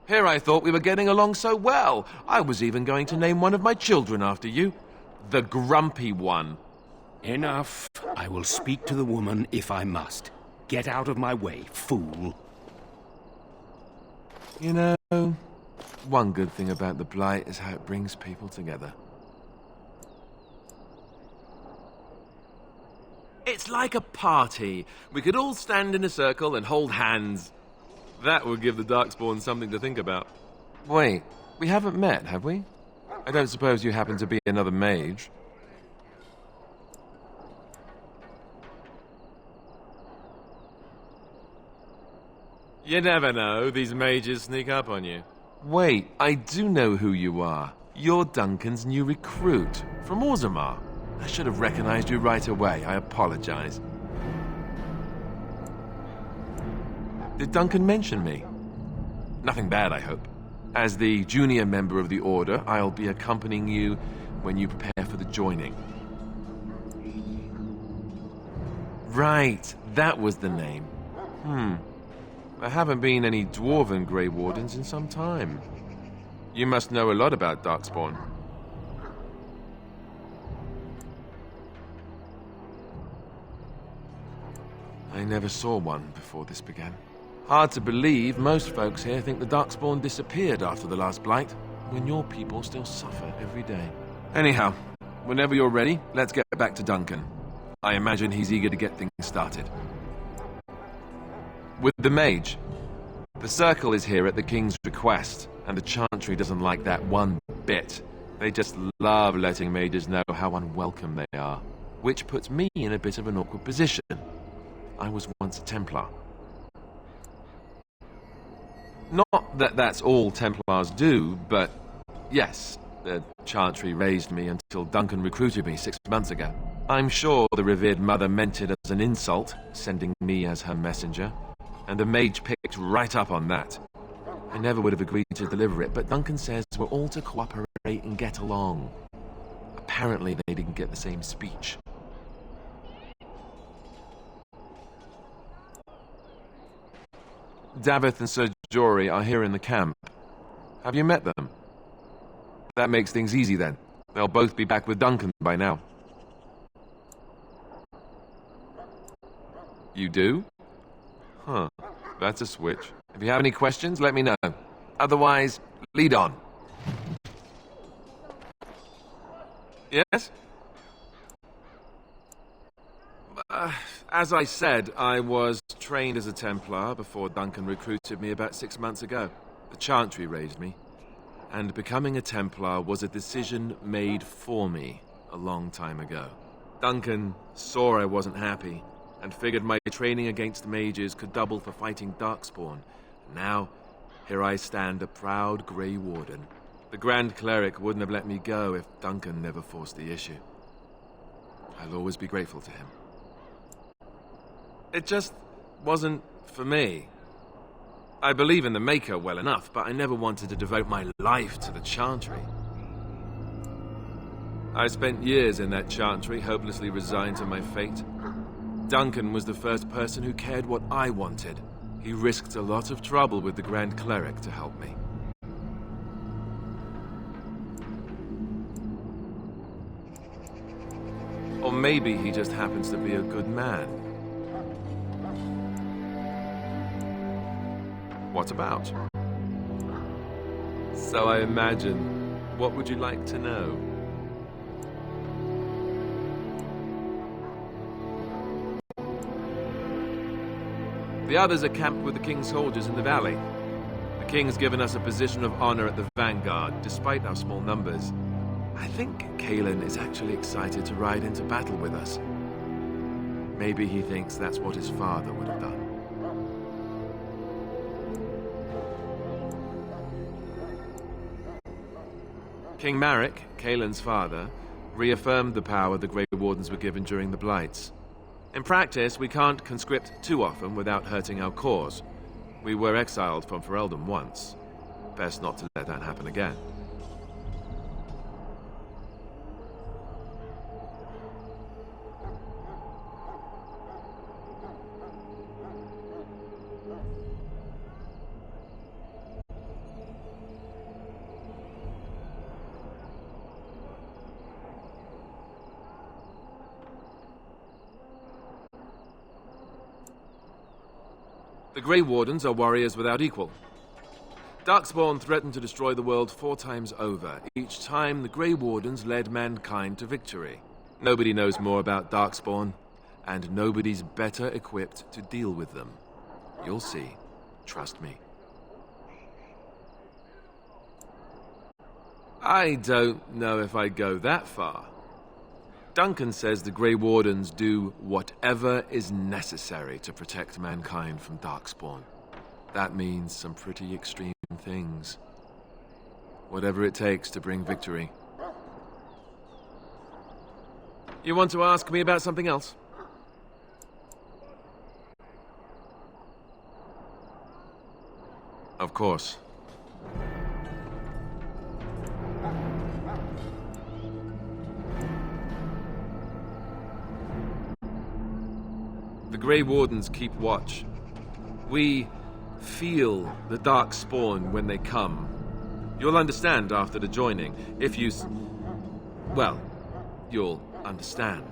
Here I thought we were getting along so well. I was even going to name one of my children after you. The Grumpy One. Enough. I will speak to the woman if I must. Get out of my way, fool. You know, one good thing about the Blight is how it brings people together. It's like a party. We could all stand in a circle and hold hands. That would give the Darkspawn something to think about. Wait, we haven't met, have we? I don't suppose you happen to be another mage. You never know, these mages sneak up on you. Wait, I do know who you are. You're Duncan's new recruit from Orzammar. I should have recognized you right away. I apologize. Did Duncan mention me? Nothing bad, I hope. As the junior member of the Order, I'll be accompanying you when you prepare for the joining. Right, that was the name. There haven't been any Dwarven Grey Wardens in some time. You must know a lot about Darkspawn. I never saw one before this began. Hard to believe, most folks here think the Darkspawn disappeared after the last Blight, when your people still suffer every day. Anyhow, whenever you're ready, let's get back to Duncan. I imagine he's eager to get things started. With the mage, the Circle is here at the King's request, and the Chantry doesn't like that one bit. They just love letting mages know how unwelcome they are, which puts me in a bit of an awkward position. I was once a Templar. Not that that's all Templars do, but yes, the Chantry raised me until Duncan recruited me 6 months ago. I'm sure the revered mother meant it as an insult, sending me as her messenger, and the mage picked right up on that. I never would have agreed to deliver it, but Duncan says we're all to cooperate and get along. Apparently they didn't get the same speech. Davith and Sir Jory are here in the camp. Have you met them? That makes things easy then. They'll both be back with Duncan by now. You do? Huh. That's a switch. If you have any questions, let me know. Otherwise, lead on. Yes? As I said, I was trained as a Templar before Duncan recruited me about 6 months ago. The Chantry raised me. And becoming a Templar was a decision made for me a long time ago. Duncan saw I wasn't happy and figured my training against mages could double for fighting Darkspawn. Now, here I stand, a proud Grey Warden. The Grand Cleric wouldn't have let me go if Duncan never forced the issue. I'll always be grateful to him. It just wasn't for me. I believe in the Maker well enough, but I never wanted to devote my life to the Chantry. I spent years in that Chantry, hopelessly resigned to my fate. Duncan was the first person who cared what I wanted. He risked a lot of trouble with the Grand Cleric to help me. Or maybe he just happens to be a good man. What about? So I imagine. What would you like to know? The others are camped with the King's soldiers in the valley. The King's given us a position of honor at the vanguard, despite our small numbers. I think Kalen is actually excited to ride into battle with us. Maybe he thinks that's what his father would have done. King Marek, Kalen's father, reaffirmed the power the Grey Wardens were given during the Blights. In practice, we can't conscript too often without hurting our cause. We were exiled from Ferelden once. Best not to let that happen again. The Grey Wardens are warriors without equal. Darkspawn threatened to destroy the world 4 times over. Each time, the Grey Wardens led mankind to victory. Nobody knows more about Darkspawn, and nobody's better equipped to deal with them. You'll see. Trust me. I don't know if I'd go that far. Duncan says the Grey Wardens do whatever is necessary to protect mankind from Darkspawn. That means some pretty extreme things. Whatever it takes to bring victory. You want to ask me about something else? Of course. The Grey Wardens keep watch. We feel the Darkspawn when they come. You'll understand after the joining, if you... well, you'll understand.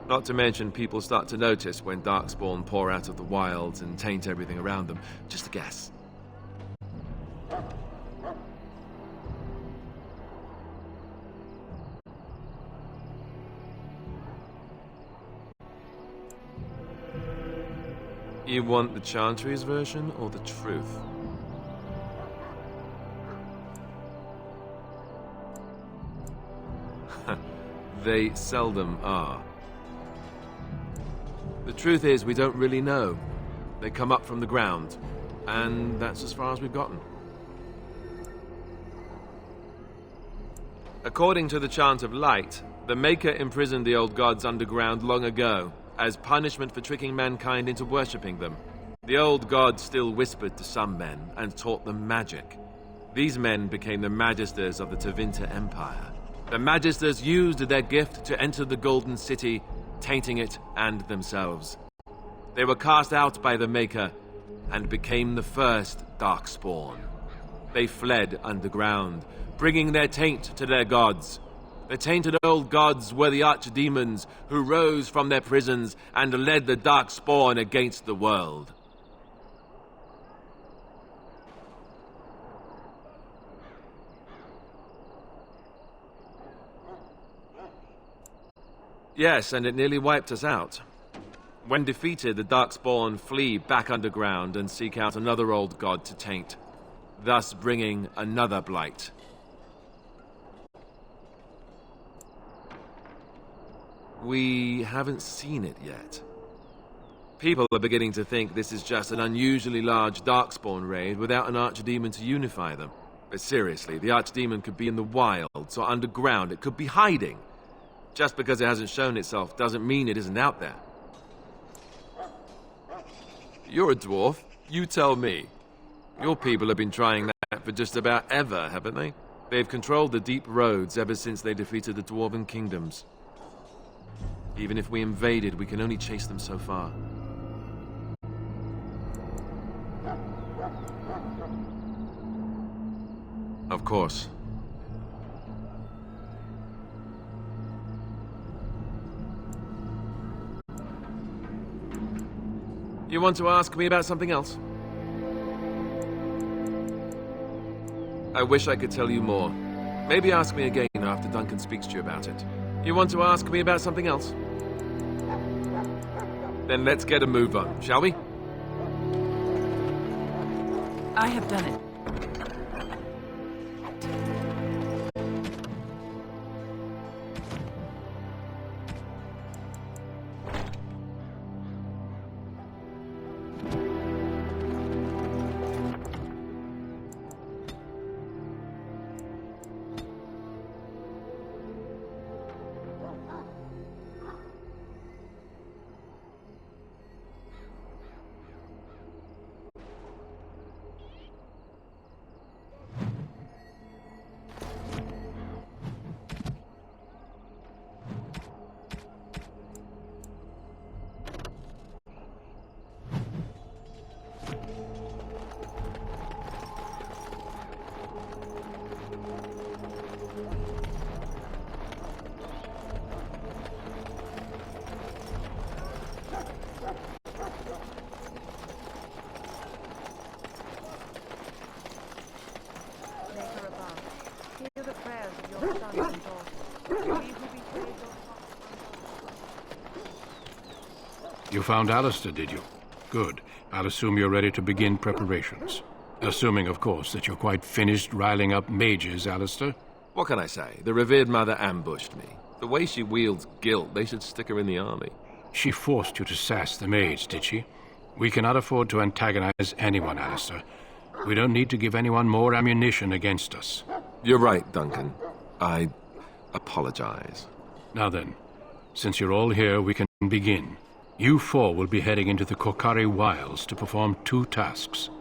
Not to mention people start to notice when Darkspawn pour out of the wilds and taint everything around them. Just a guess. You want the Chantry's version or the truth? They seldom are. The truth is, we don't really know. They come up from the ground, and that's as far as we've gotten. According to the Chant of Light, the Maker imprisoned the old gods underground long ago, as punishment for tricking mankind into worshipping them. The old gods still whispered to some men and taught them magic. These men became the Magisters of the Tevinter Empire. The Magisters used their gift to enter the Golden City, tainting it and themselves. They were cast out by the Maker and became the first Darkspawn. They fled underground, bringing their taint to their gods. The tainted old gods were the archdemons who rose from their prisons and led the Darkspawn against the world. Yes, and it nearly wiped us out. When defeated, the Darkspawn flee back underground and seek out another old god to taint, thus bringing another blight. We haven't seen it yet. People are beginning to think this is just an unusually large Darkspawn raid without an archdemon to unify them. But seriously, the archdemon could be in the wilds or underground. It could be hiding. Just because it hasn't shown itself doesn't mean it isn't out there. You're a dwarf. You tell me. Your people have been trying that for just about ever, haven't they? They've controlled the deep roads ever since they defeated the Dwarven kingdoms. Even if we invaded, we can only chase them so far. Of course. You want to ask me about something else? I wish I could tell you more. Maybe ask me again after Duncan speaks to you about it. You want to ask me about something else? Then let's get a move on, shall we? I have done it. You found Alistair, did you? Good. I'll assume you're ready to begin preparations. Assuming, of course, that you're quite finished riling up mages, Alistair. What can I say? The revered mother ambushed me. The way she wields guilt, they should stick her in the army. She forced you to sass the mage, did she? We cannot afford to antagonize anyone, Alistair. We don't need to give anyone more ammunition against us. You're right, Duncan. I apologize. Now then, since you're all here, we can begin. You four will be heading into the Korcari Wilds to perform 2 tasks.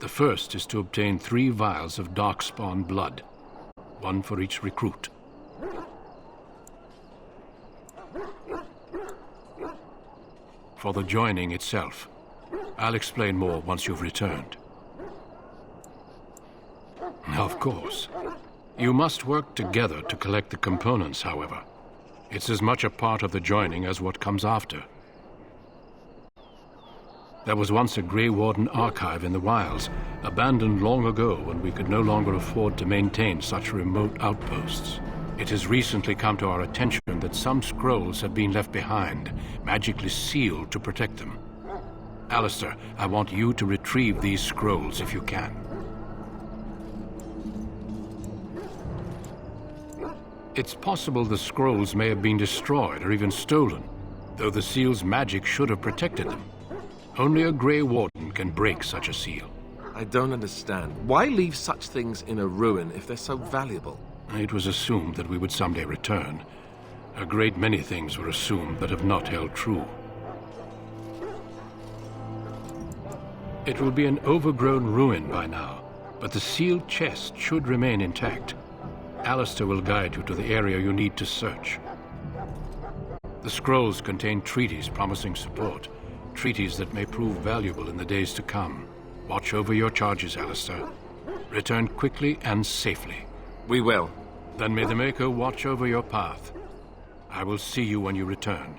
The first is to obtain 3 vials of Darkspawn blood, 1 for each recruit. For the joining itself, I'll explain more once you've returned. Of course. You must work together to collect the components, however. It's as much a part of the joining as what comes after. There was once a Grey Warden archive in the wilds, abandoned long ago when we could no longer afford to maintain such remote outposts. It has recently come to our attention that some scrolls have been left behind, magically sealed to protect them. Alistair, I want you to retrieve these scrolls if you can. It's possible the scrolls may have been destroyed or even stolen, though the seal's magic should have protected them. Only a Grey Warden can break such a seal. I don't understand. Why leave such things in a ruin if they're so valuable? It was assumed that we would someday return. A great many things were assumed that have not held true. It will be an overgrown ruin by now, but the sealed chest should remain intact. Alistair will guide you to the area you need to search. The scrolls contain treaties promising support, treaties that may prove valuable in the days to come. Watch over your charges, Alistair. Return quickly and safely. We will. Then may the Maker watch over your path. I will see you when you return.